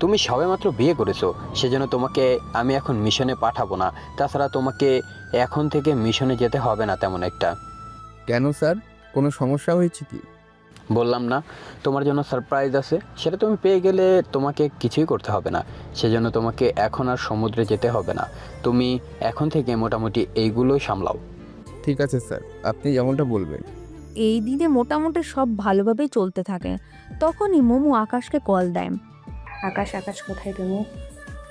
তুমি সবেমাত্র বিয়ে করেছো, সেজন্য তোমাকে আমি এখন মিশনে পাঠাবো না। তাছাড়া তোমাকে এখন থেকে মিশনে যেতে হবে না তেমন একটা। কেন স্যার, কোনো সমস্যা হয়েছে কি? বললাম না, তোমার জন্য সারপ্রাইজ আছে, সেটা তুমি পেয়ে গেলে তোমাকে কিছুই করতে হবে না। সেজন্য তোমাকে এখন আর সমুদ্রে যেতে হবে না। তুমি এখন থেকে মোটামুটি এইগুলোই সামলাও। ঠিক আছে স্যার, আপনি যেমনটা বলবেন। এই দিনে মোটামুটি সব ভালোভাবেই চলতে থাকে। তখনই মোমো আকাশকে কল দেয়। আকাশ, আকাশ কোথায় তুমি?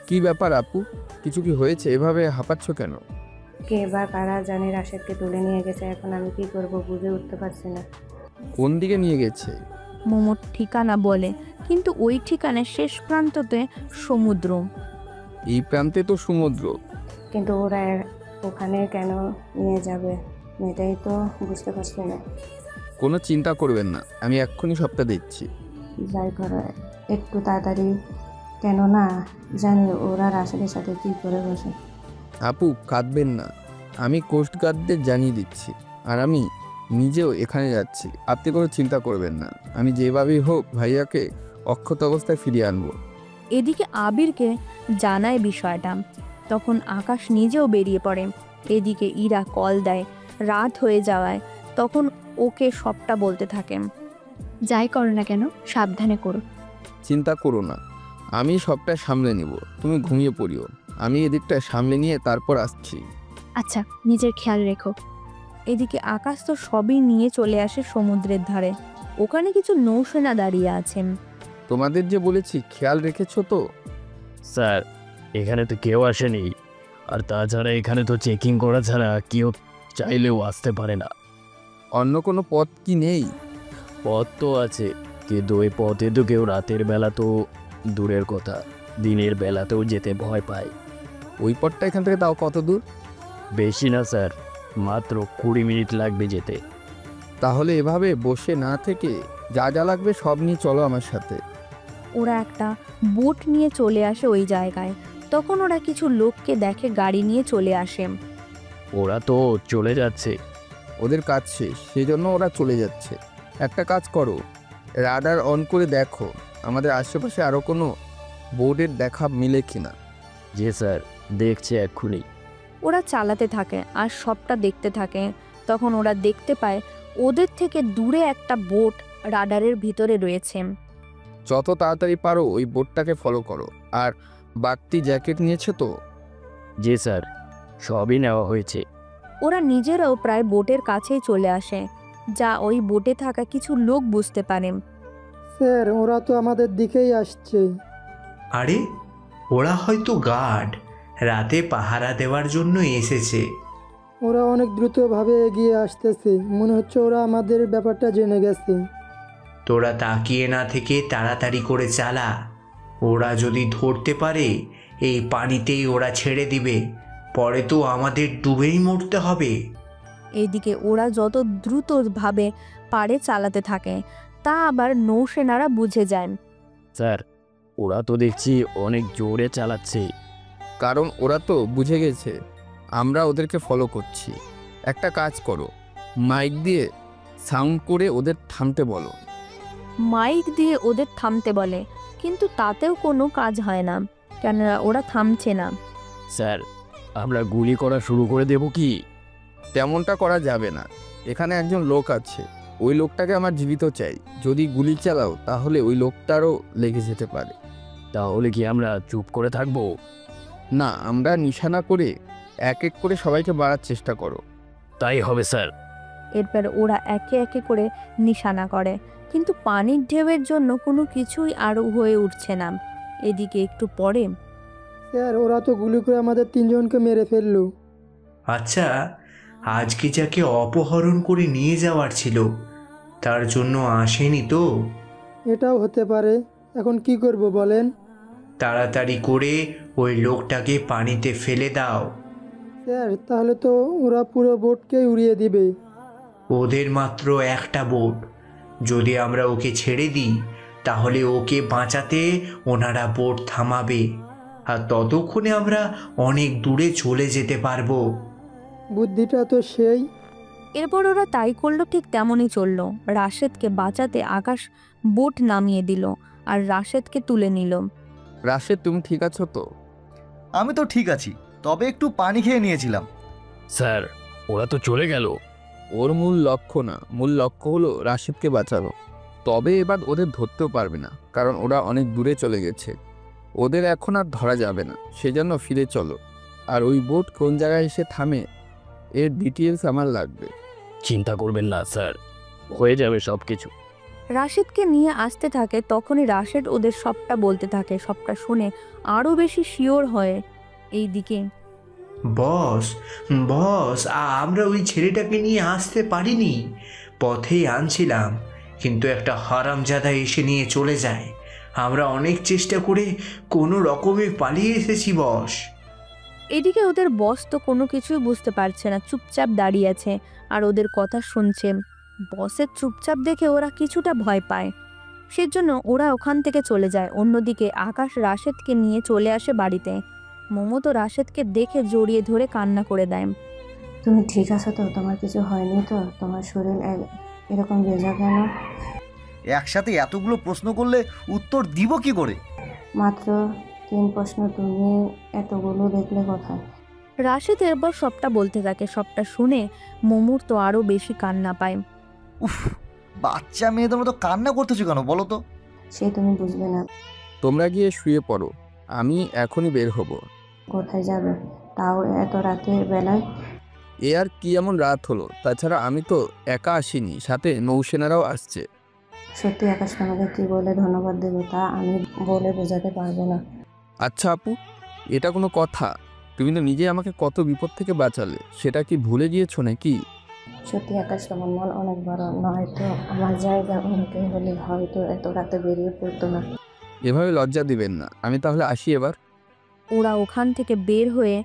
কি ব্যাপার আপু, কিছু কি হয়েছে? এভাবে হাঁপাচ্ছ কেন? কে বা কারা জানি রাশেদকে তুলে নিয়ে গেছে। এখন আমি কি করব বুঝে উঠতে পারছি না। কোন দিকে নিয়ে গেছে? মোমোর ঠিকানা বলে, কিন্তু ওই ঠিকানার শেষ প্রান্ততে সমুদ্র। এই প্রান্তে তো সমুদ্র। কিন্তু ওরা ওখানে কেন নিয়ে যাবে এটাই তো বুঝতে পারছি না। কোনো চিন্তা করবেন না, আমি এক্ষুনি সবটা দেখছি। যাই করো একটু তাড়াতাড়ি, কেন না জানি ওরা রাশেদের সাথে কি করে বসে। আপু কাঁদবেন না, আমি কোস্টগার্ডদের জানিয়ে দিচ্ছি। আর আমি নিজেও এখানে যাচ্ছি, আপনি কোনো চিন্তা করবেন না। আমি যেভাবেই হোক ভাইয়াকে অক্ষত অবস্থায় ফিরিয়ে আনবো। এদিকে আবিরকে জানায় বিষয়টা। তখন আকাশ নিজেও বেরিয়ে পড়ে। এদিকে ইরা কল দেয় রাত হয়ে যাওয়ায়। তখন ওকে সবটা বলতে থাকে। যাই করো না কেন, সাবধানে করো। চিন্তা করো না, আমি সবটা সামলে নিব। তুমি ঘুমিয়ে পড়িও, আমি এদিকটা সামলে নিয়ে তারপর আসছি। আচ্ছা, নিজের খেয়াল রেখো। এদিকে আকাশ তো সবই নিয়ে চলে আসে সমুদ্রের ধারে। ওখানে কিছু নৌসেনা দাঁড়িয়ে আছেন। তোমাদের যে বলেছি খেয়াল রেখেছো তো? স্যার, এখানে তো কেউ আসেনি। আর তাছাড়া এখানে তো চেকিং করা ছাড়া কেউ চাইলেও আসতে পারে না। অন্য কোনো পথ কি নেই? পথ তো আছে, কিন্তু ওই পথে তো কেউ রাতের বেলা তো দূরের কথা, দিনের বেলাতেও যেতে ভয় পায়। ওই পথটা এখান থেকে তাও কত দূর? বেশি না স্যার, মাত্র 20 মিনিট লাগবে যেতে। তাহলে এভাবে বসে না থেকে যা যা লাগবে সব নিয়ে চলো আমার সাথে। ওরা একটা বোট নিয়ে চলে আসে ওই জায়গায়। তখন ওরা কিছু লোককে দেখে গাড়ি নিয়ে চলে আসে। ওরা তো চলে যাচ্ছে। ওদের কাজ শেষ, সেই জন্য ওরা চলে যাচ্ছে। একটা কাজ করো, রাডার অন করে দেখো আমাদের আশেপাশে আরও কোনো বোর্ডের দেখা মিলে কিনা। জি স্যার, দেখছে এক্ষুনি। ওরা চালাতে থাকে আর সবটা দেখতে থাকে। তখন ওরা দেখতে পায় ওদের থেকে দূরে একটা বোট রাডারের ভিতরে রয়েছে। যত তাড়াতাড়ি পারো ওই বোটটাকে ফলো করো। আর বাড়তি জ্যাকেট নিয়েছে তো? জি স্যার, সবই নেওয়া হয়েছে। ওরা নিজেরাও প্রায় বোটের কাছেই চলে আসে, যা ওই বোটে থাকা কিছু লোক বুঝতে পারে। স্যার, ওরা তো আমাদের দিকেই আসছে। আরে ওরা হয়তো গার্ড। রাতে পাহারা দেওয়ার জন্য এসেছে। ওরা অনেক দ্রুতভাবে এগিয়ে আসতেছে, মনে হচ্ছে ওরা আমাদের ব্যাপারটা জেনে গেছে। তোরা তাকিয়ে না থেকে তাড়াতাড়ি করে চালা। ওরা যদি ধরতে পারে এই পানিতেই ওরা ছেড়ে দিবে, পরে তো আমাদের ডুবেই মরতে হবে। এইদিকে ওরা যত দ্রুতভাবে পারে চালাতে থাকে তা আবার নৌসেনারা বুঝে যায়। স্যার, ওরা তো দেখছি অনেক জোরে চালাচ্ছে। কারণ ওরা তো বুঝে গেছে আমরা ওদেরকে ফলো করছি। একটা কাজ করো, মাইক দিয়ে সাউন্ড করে ওদের থামতে বলো। মাইক দিয়ে ওদের থামতে বলে, কিন্তু তাতেও কোনো কাজ হয় না, কেননা ওরা থামছে না। স্যার, আমরা গুলি করা শুরু করে দেব কি? তেমনটা করা যাবে না, এখানে একজন লোক আছে, ওই লোকটাকে আমার জীবিত চাই। যদি গুলি চালাও তাহলে ওই লোকটারও লেগে যেতে পারে। তাহলে কি আমরা চুপ করে থাকবো? না, আমরা নিশানা করে এক এক করে সবাইকে মারার চেষ্টা করো। তাই হবে স্যার। এরপর ওরা একে একে করে নিশানা করে, কিন্তু পানির ঢেউয়ের জন্য কোনো কিছুই আরও হয়ে উঠছে না। এদিকে একটু পরে, স্যার, ওরা তো গুলি করে আমাদের 3 জনকে মেরে ফেললো। আচ্ছা, আজকে যাকে অপহরণ করে নিয়ে যাওয়ার ছিল তার জন্য আসেনি তো? এটাও হতে পারে। এখন কি করব বলেন? তাড়াতাড়ি করে ওই লোকটাকে পানিতে ফেলে দাও। স্যার, তাহলে তো ওরা পুরো বোটকেই উড়িয়ে দিবে। ওদের মাত্র একটা বোট, যদি আমরা ওকে ছেড়ে দিই তাহলে ওকে বাঁচাতে ওনারা বোট থামাবে, আর ততক্ষণে আমরা অনেক দূরে চলে যেতে পারবো। বুদ্ধিটা তো সেই। এরপর ওরা তাই করলো, ঠিক তেমনই চললো। রাশেদকে বাঁচাতে আকাশ বোট নামিয়ে দিল আর রাশেদকে তুলে নিল। রাশেদ, তুমি ঠিক আছো তো? আমি তো ঠিক আছি, তবে একটু পানি খেয়ে নিয়েছিলাম। স্যার, ওরা তো চলে গেল। ওর মূল লক্ষ্য না, মূল লক্ষ্য হলো রাশেদকে বাঁচানো। তবে এবার ওদের ধরতেও পারবে না, কারণ ওরা অনেক দূরে চলে গেছে। ওদের এখন আর ধরা যাবে না, সেজন্য ফিরে চলো। আর ওই বোট কোন জায়গায় এসে থামে এর ডিটেলস আমার লাগবে। চিন্তা করবেন না স্যার, হয়ে যাবে সব কিছু। রাশেদকে নিয়ে আসতে থাকে, তখনই রাশেদ ওদের সবটা বলতে থাকে। সবটা শুনে আরও বেশি শিওর হয়। এইদিকে, বস বস, আমরা ওই ছেলেটাকে নিয়ে আসতে পারিনি, পথেই আনছিলাম, কিন্তু একটা হারামজাদা এসে নিয়ে চলে যায়। আমরা অনেক চেষ্টা করে কোনো রকমে পালিয়ে এসেছি বস। এদিকে ওদের বস তো কোনো কিছুই বুঝতে পারছে না, চুপচাপ দাঁড়িয়ে আছে আর ওদের কথা শুনছে। বসের চুপচাপ দেখে ওরা কিছুটা ভয় পায়, সেজন্য ওরা ওখান থেকে চলে যায়। অন্যদিকে আকাশ রাশেদকে নিয়ে চলে আসে বাড়িতে। মোমো তো রাশেদকে দেখে জড়িয়ে ধরে কান্না করে দেয়। তুমি ঠিক আছো তো? তোমার কিছু হয়নি তো? তোমার শরীর এরকম ভেজা কেন? একসাথে এতগুলো প্রশ্ন করলে উত্তর দিব কি করে? মাত্র 3 প্রশ্ন, তুমি এতগুলো দেখলে কোথায়? রাশেদ এরপর সবটা বলতে থাকে। সবটা শুনে মোমোর তো আরও বেশি কান্না পায়। উফ, বাচ্চা মেয়েদের মতো কান্না করতেছো কেন বলো তো? সে তুমি বুঝবে না। তোমরা গিয়ে শুয়ে পড়ো, আমি এখনই বের হব। কোথায় যাবে, তাও এত রাতের বেলায়? এ আর কি এমন রাত হলো? তাছাড়া আমি তো একা আসিনি, সাথে নৌসেনারাও আসছে। সত্যি আকাশ, তোমাকে কি বলে ধন্যবাদ দেবো তা আমি বলে বোঝাতে পারবো না। আচ্ছা আপু, এটা কোনো কথা? তুমি তো নিজে আমাকে কত বিপদ থেকে বাঁচালে, সেটা কি ভুলে গিয়েছো নাকি? সত্যি আকাশ, তোমার মন অনেক বড়। নয়তো আমার জায়গা অনেকে হলে হয়তো এত রাতে বেরিয়ে পড়তো না। এভাবে লজ্জা দিবেন না, আমি তাহলে আসি এবার। ওরা ওখান থেকে বের হয়ে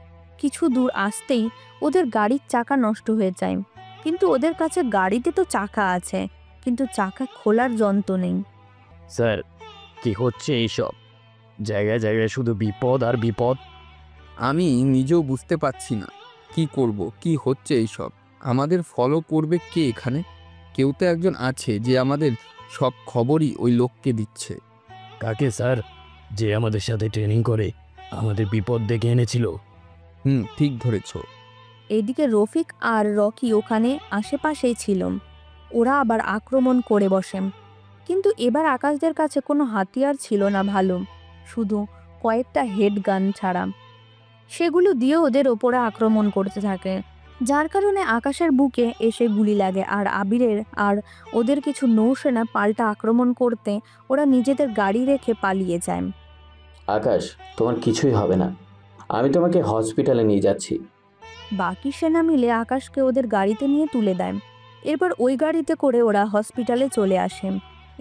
কিছু দূর আসতেই ওদের গাড়ির চাকা নষ্ট হয়ে যায়। কিন্তু ওদের কাছে গাড়িতে তো চাকা আছে, কিন্তু চাকা খোলার যন্ত্র নেই। স্যার, কি হচ্ছে এইসব? জায়গায় জায়গায় শুধু বিপদ আর বিপদ। আমি নিজেও বুঝতে পারছি না কি করব, কি হচ্ছে এইসব। আমাদের ফলো করবে কে এখানে? কেউ তো একজন আছে যে আমাদের সব খবরই ওই লোককে দিচ্ছে। কাকে স্যার? যে আমাদের সাথে ট্রেনিং করে আমাদের বিপদ ডেকে এনেছিল। ঠিক ধরেছ। এদিকে রফিক আর রকি ওখানে আশেপাশেই ছিল। ওরা আবার আক্রমণ করে বসে, কিন্তু এবার আকাশদের কাছে কোনো হাতিয়ার ছিল না ভালো, শুধু কয়েকটা হেড গান ছাড়া। সেগুলো দিয়ে ওদের ওপরে আক্রমণ করতে থাকে, যার কারণে আকাশের বুকে এসে গুলি লাগে। আর আবিরের আর ওদের কিছু নৌসেনা পাল্টা আক্রমণ করতে ওরা নিজেদের গাড়ি রেখে পালিয়ে যায়। আকাশ, তোমার কিছুই হবে না। আমি তোমাকে হসপিটালে নিয়ে যাচ্ছি। বাকি সেনা মিলে আকাশকে ওদের গাড়িতে নিয়ে তুলে দেয়। এরপর ওই গাড়িতে করে ওরা হসপিটালে চলে আসে।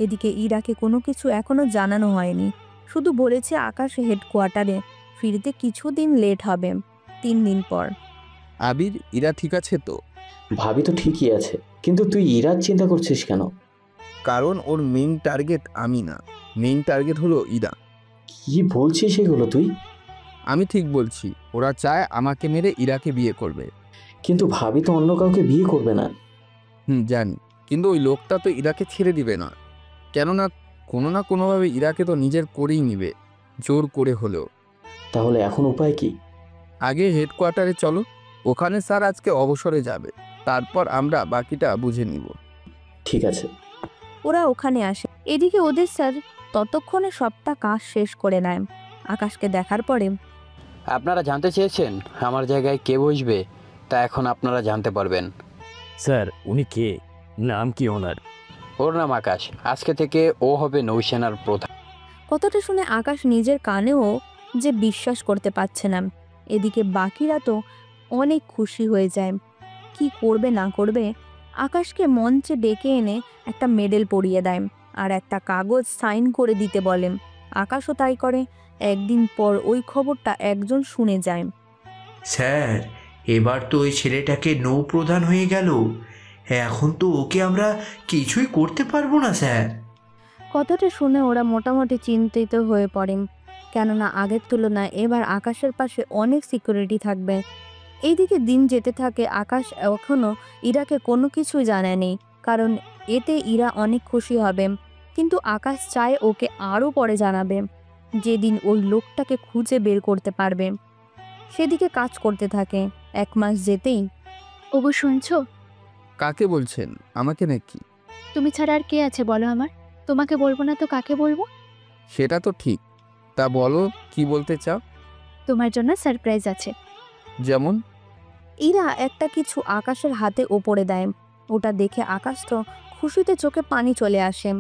এদিকে ইরাকে কোনো কিছু এখনো জানানো হয়নি, শুধু বলেছে আকাশ হেডকোয়ার্টারে ফিরতে কিছুদিন লেট হবে, 3 দিন পর। আবির, ইরা ঠিক আছে তো? ভাবি তো ঠিকই আছে, কিন্তু তুই ইরার চিন্তা করছিস কেন? কারণ ওর মেইন টার্গেট আমি না, মেইন টার্গেট হলো ইরা। কি বলছিস এগুলো তুই? আমি ঠিক বলছি, ওরা চায় আমাকে মেরে ইরাকে বিয়ে করবে। কিন্তু ভাবি তো অন্য কাউকে বিয়ে করবে না। জানি, কিন্তু ওই লোকটা তো ইরাকে ছেড়ে দিবে না, কেননা কোনো না কোনোভাবে ইরাকে তো নিজের করেই নিবে, জোর করে হলেও। তাহলে এখন উপায় কি? আগে হেডকোয়ার্টারে চলো, ওখানে স্যার আজকে অবসরে যাবে, তারপর আমরা বাকিটা বুঝে নিব। ঠিক আছে। ওরা ওখানে আসে। এদিকে ওদের স্যার ততক্ষণে সবটা কাজ শেষ করে নেয়। আকাশকে দেখার পরে, আপনারা জানতে চেয়েছেন আমার জায়গায় কে বসবে, তা এখন আপনারা জানতে পারবেন। স্যার, উনি কে? নাম কি ওনার? ওর নাম আকাশ। আজকে থেকে ও হবে নৌসেনার প্রধান। কথাটা শুনে আকাশ নিজের কানেও যে বিশ্বাস করতে পারছে না। এদিকে বাকিরা তো অনেক খুশি হয়ে যায়। কি করবে না করবে, আকাশকে মঞ্চে ডেকে এনে একটা মেডেল পরিয়ে দেয় আর একটা কাগজ সাইন করে দিতে বলেন। আকাশও তাই করে। একদিন পর ওই খবরটা একজন শুনে যায়। স্যার, এবার তো ওই ছেলেটাকে নৌপ্রধান হয়ে গেল। এখন তো ওকে আমরা কিছুই করতে পারবো না স্যার। কথাটা শুনে ওরা মোটামুটি চিন্তিত হয়ে পড়ে, কেননা আগের তুলনায় এবার আকাশের পাশে অনেক সিকিউরিটি থাকবে। এইদিকে দিন যেতে থাকে। আকাশ এখনও ইরাকে কোনো কিছুই জানায়নি, কারণ এতে ইরা অনেক খুশি হবে। কিন্তু আকাশ চায় ওকে আরও পরে জানাবে, যেদিন ওই লোকটাকে খুঁজে বের করতে পারবে। সেদিকে কাজ করতে থাকে। 1 মাস যেতেই, ওগো শুনছো? কাকে বলছেন? আমাকে নাকি? তুমি ছাড়া আর কে আছে বলো আমার? তোমাকে বলবো না তো কাকে বলবো? সেটা তো ঠিক, তা বলো কি বলতে চাও? তোমার জন্য সারপ্রাইজ আছে। যেমন? ইরা একটা কিছু আকাশের হাতে ওপরে দেয়। ওটা দেখে আকাশ তো খুশিতে চোখে পানি চলে আসে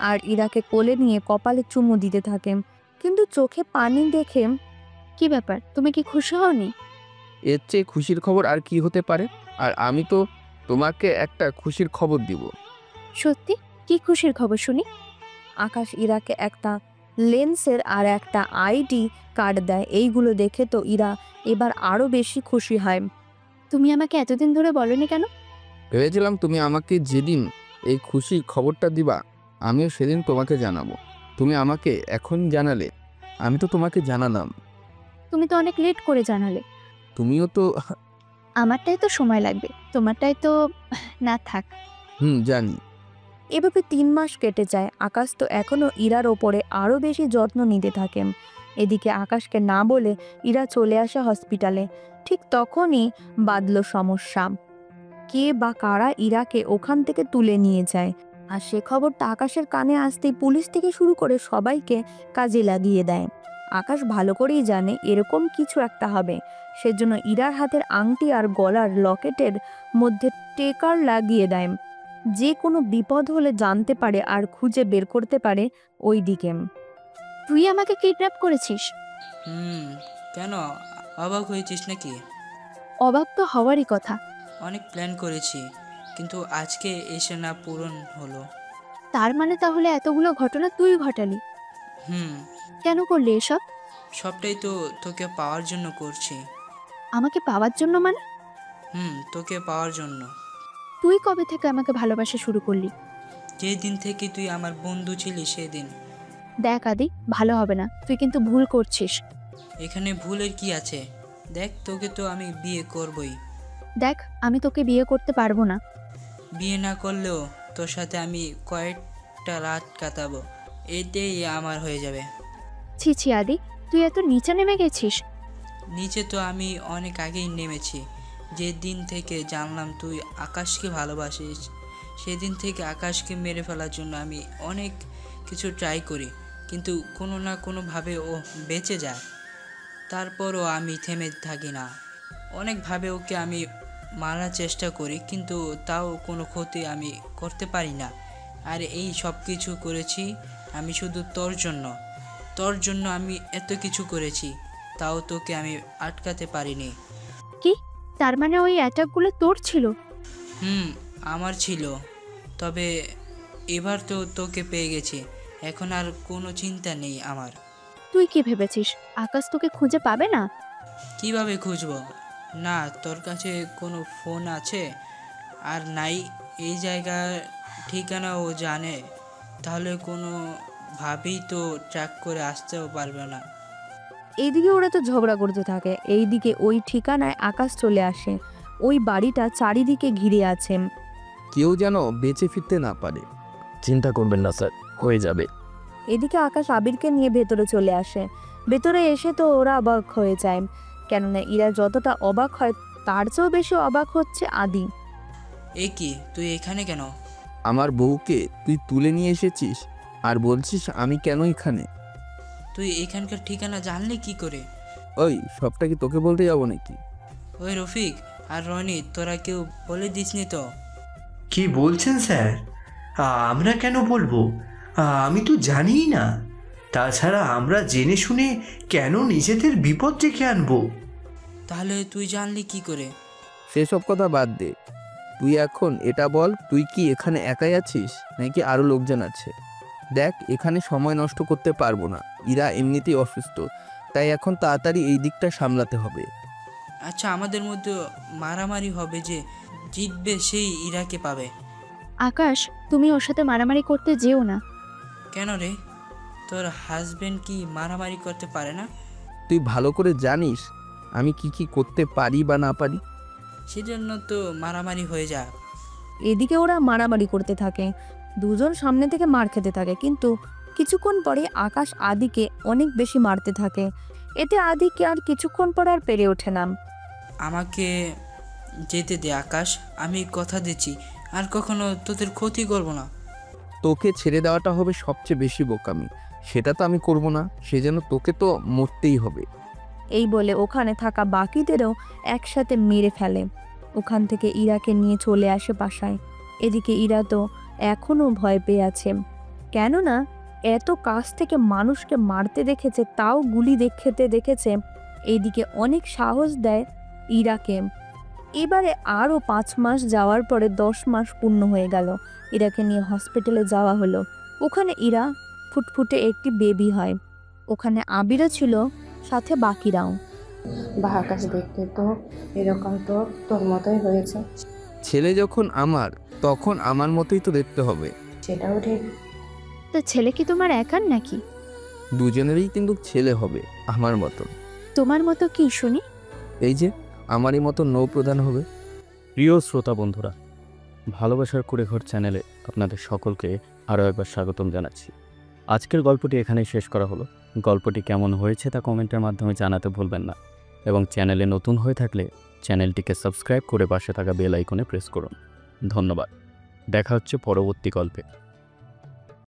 আর ইরাকে কোলে নিয়ে কপালে চুমু দিতে থাকে। কিন্তু চোখে পানি দেখে, কি ব্যাপার, তুমি কি খুশি হওনি? এর চেয়ে খুশির খবর আর কি হতে পারে? আর আমি তো তোমাকে একটা খুশির খবর দিব। সত্যি? কি খুশির খবর শুনি? আকাশ ইরাকে একটা লেন্সের আর একটা আইডি কার্ড দেয়। এইগুলো দেখে তো ইরা এবার আরও বেশি খুশি হয়। তুমি আমাকে এতদিন ধরে বলনি কেন? ভেবেছিলাম তুমি আমাকে যেদিন এই খুশির খবরটা দিবা, আমিও সেদিন তোমাকে জানাবো। তুমি আমাকে এখন জানালে, আমি তো তোমাকে জানালাম। তুমি তো অনেক লেট করে জানালে। তুমিও তো। আমারটাই তো সময় লাগবে, তোমারটাই তো না থাক। জানি। এভাবে 3 মাস কেটে যায়। আকাশ তো এখনও ইরার ওপরে আরও বেশি যত্ন নিতে থাকেন। এদিকে আকাশকে না বলে ইরা চলে আসে হসপিটালে। ঠিক তখনই বাঁধল সমস্যা। কে বা কারা ইরাকে ওখান থেকে তুলে নিয়ে যায়, আর সে খবরটা আকাশের কানে আসতেই পুলিশ থেকে শুরু করে সবাইকে কাজে লাগিয়ে দেয়। আকাশ ভালো করেই জানে এরকম কিছু একটা হবে, সেজন্য ইরার হাতের আংটি আর গলার লকেটের মধ্যে টেকার লাগিয়ে দেয়। যে কোনো বিপদ হলে জানতে পারে আর খুঁজে বের করতে পারে ওই দিকে। তুই আমাকে কিডন্যাপ করেছিস? কেন, অবাক হয়েছিস নাকি? অবাক তো হওয়ারই কথা। অনেক প্ল্যান করেছি, কিন্তু আজকে এসে না পূরণ হলো। তার মানে তাহলে এতগুলো ঘটনা তুই ঘটালি? কেন করলি এসব? সবটাই তো তোকে পাওয়ার জন্য করছি। আমাকে পাওয়ার জন্য মানে? তোকে পাওয়ার জন্য। তুই কবে থেকে আমাকে ভালোবাসা শুরু করলি? যেই দিন থেকে তুই আমার বন্ধু ছিলি সেদিন। দেখ আদি, ভালো হবে না, তুই কিন্তু ভুল করছিস। এখানে ভুলের কি আছে? দেখ, তোকে তো আমি বিয়ে করবই। দেখ, আমি তোকে বিয়ে করতে পারবো না। বিয়ে না করলেও তোর সাথে আমি কয়েকটা রাত কাটাবো, এতেই আমার হয়ে যাবে। ছি ছি আদি, তুই এত নিচে নেমে গেছিস। নিচে তো আমি অনেক আগেই নেমেছি। যেদিন থেকে জানলাম তুই আকাশকে ভালোবাসিস, সেদিন থেকে আকাশকে মেরে ফেলার জন্য আমি অনেক কিছু ট্রাই করি, কিন্তু কোনো না কোনোভাবে ও বেঁচে যায়। তারপরও আমি থেমে থাকি না। অনেকভাবে ওকে আমি মারার চেষ্টা করি, কিন্তু তাও কোনো ক্ষতি আমি করতে পারি না। আর এই সব কিছু করেছি আমি শুধু তোর জন্য আমি এত কিছু করেছি, তাও তোকে আমি আটকাতে পারিনি। কি তার মানে ওই অ্যাটাকগুলো তোর ছিল? আমার ছিল, তবে এবার তো তোকে পেয়ে গেছি, এখন আর কোনো চিন্তা নেই আমার। তুই কি ভেবেছিস আকাশ তোকে খুঁজে পাবে না? কিভাবে খুঁজবো? না তোর কাছে কোনো ফোন আছে আর নাই এই জায়গার ঠিকানা ও জানে, তাহলে কোনো ভাবেই তো ট্র্যাক করে আসতেও পারবে না। এইদিকে ওরা তো ঝগড়া করতে থাকে, এইদিকে ওই ঠিকানায় আকাশ চলে আসে। ওই বাড়িটা চারিদিকে ঘিরে আছে। কেউ যেন বেঁচে ফিরতে না পারে। চিন্তা করবেন না স্যার, হয়ে যাবে। এদিকে আকাশ আবিরকে নিয়ে ভেতরে চলে আসে। ভেতরে এসে তো ওরা অবাক হয়ে যায়, কেননা ইরা যতটা অবাক হয় তার চেয়েও বেশি অবাক হচ্ছে আদি। এ কি, তুই এখানে কেন? আমার বউকে তুই তুলে নিয়ে এসেছিস আর বলছিস আমি কেন এখানে? তুই এখানকার ঠিকানা জানলি কি করে? ওই সবটা কি তোকে বলতে যাবো নাকি? ওই রফিক আর রনি, তোরা কেউ বলে দিসনি তো? কি বলছেন স্যার? আমরা কেন বলবো? আমি তো জানিই না। তাছাড়া আমরা জেনে শুনে কেন নিজেদের বিপদ ডেকে আনবো? তাহলে তুই জানলি কি করে? সেসব কথা বাদ দে, তুই এখন এটা বল, তুই কি এখানে একাই আছিস নাকি আরও লোকজন আছে? দেখ, এখানে সময় নষ্ট করতে পারবো না, ইরা এমনিতেই অসুস্থ, তাই এখন তাড়াতাড়ি এই দিকটা সামলাতে হবে। আচ্ছা, আমাদের মধ্যে মারামারি হবে, যে জিতবে সেই ইরাকে পাবে। আকাশ, তুমি ওর সাথে মারামারি করতে যেও না। কেন রে, তোর হাজবেন্ড কি মারামারি করতে পারে না? তুই ভালো করে জানিস আমি কি কি করতে পারি বা না পারি। সেজন্য তো মারামারি হয়ে যায়। এদিকে ওরা মারামারি করতে থাকে, দুজন সামনে থেকে মার খেতে থাকে, কিন্তু কিছুক্ষণ পরে আকাশ আদিকে অনেক বেশি মারতে থাকে। এতে আদিকে আর কিছুক্ষণ পর আর পেরে ওঠে না। আমাকে যেতে দে আকাশ, আমি কথা দিচ্ছি আর কখনো তোদের ক্ষতি করব না। তোকে ছেড়ে দেওয়াটা হবে সবচেয়ে বেশি বোকামি, সেটা তো আমি করব না, সেজন্য তোকে তো মরতেই হবে। এই বলে ওখানে থাকা বাকিদেরও একসাথে মেরে ফেলে। ওখান থেকে ইরাকে নিয়ে চলে আসে বাসায়। এদিকে ইরা তো এখনও ভয় পেয়ে আছে, কেননা এত কাছ থেকে মানুষকে মারতে দেখেছে, তাও গুলি খেতে দেখেছে। এইদিকে অনেক সাহস দেয় ইরাকে। এবারে আরও 5 মাস যাওয়ার পরে 10 মাস পূর্ণ হয়ে গেল। ইরাকে নিয়ে হসপিটালে যাওয়া হলো। ওখানে ইরা ফুটফুটে একটি বেবি হয়। ওখানে আবিরও ছিল, সাথে বাকিরাও। বা আকাশ, দেখতে তো এরকম তো তোর মতোই হয়েছে। ছেলে যখন আমার, তখন আমার মতোই তো দেখতে হবে। সেটাও ঠিক। তো ছেলে কি তোমার একার নাকি? দুজনেরই কিন্তু ছেলে হবে আমার মতো। তোমার মতো কি শুনি? এই যে আমারই মতো নৌপ্রধান হবে। প্রিয় শ্রোতা বন্ধুরা, ভালোবাসার কুড়েঘর চ্যানেলে আপনাদের সকলকে আরও একবার স্বাগতম জানাচ্ছি। আজকের গল্পটি এখানেই শেষ করা হলো। গল্পটি কেমন হয়েছে তা কমেন্টের মাধ্যমে জানাতে ভুলবেন না, এবং চ্যানেলে নতুন হয়ে থাকলে চ্যানেলটিকে সাবস্ক্রাইব করে পাশে থাকা বেল আইকনে প্রেস করুন। ধন্যবাদ। দেখা হচ্ছে পরবর্তী গল্পে।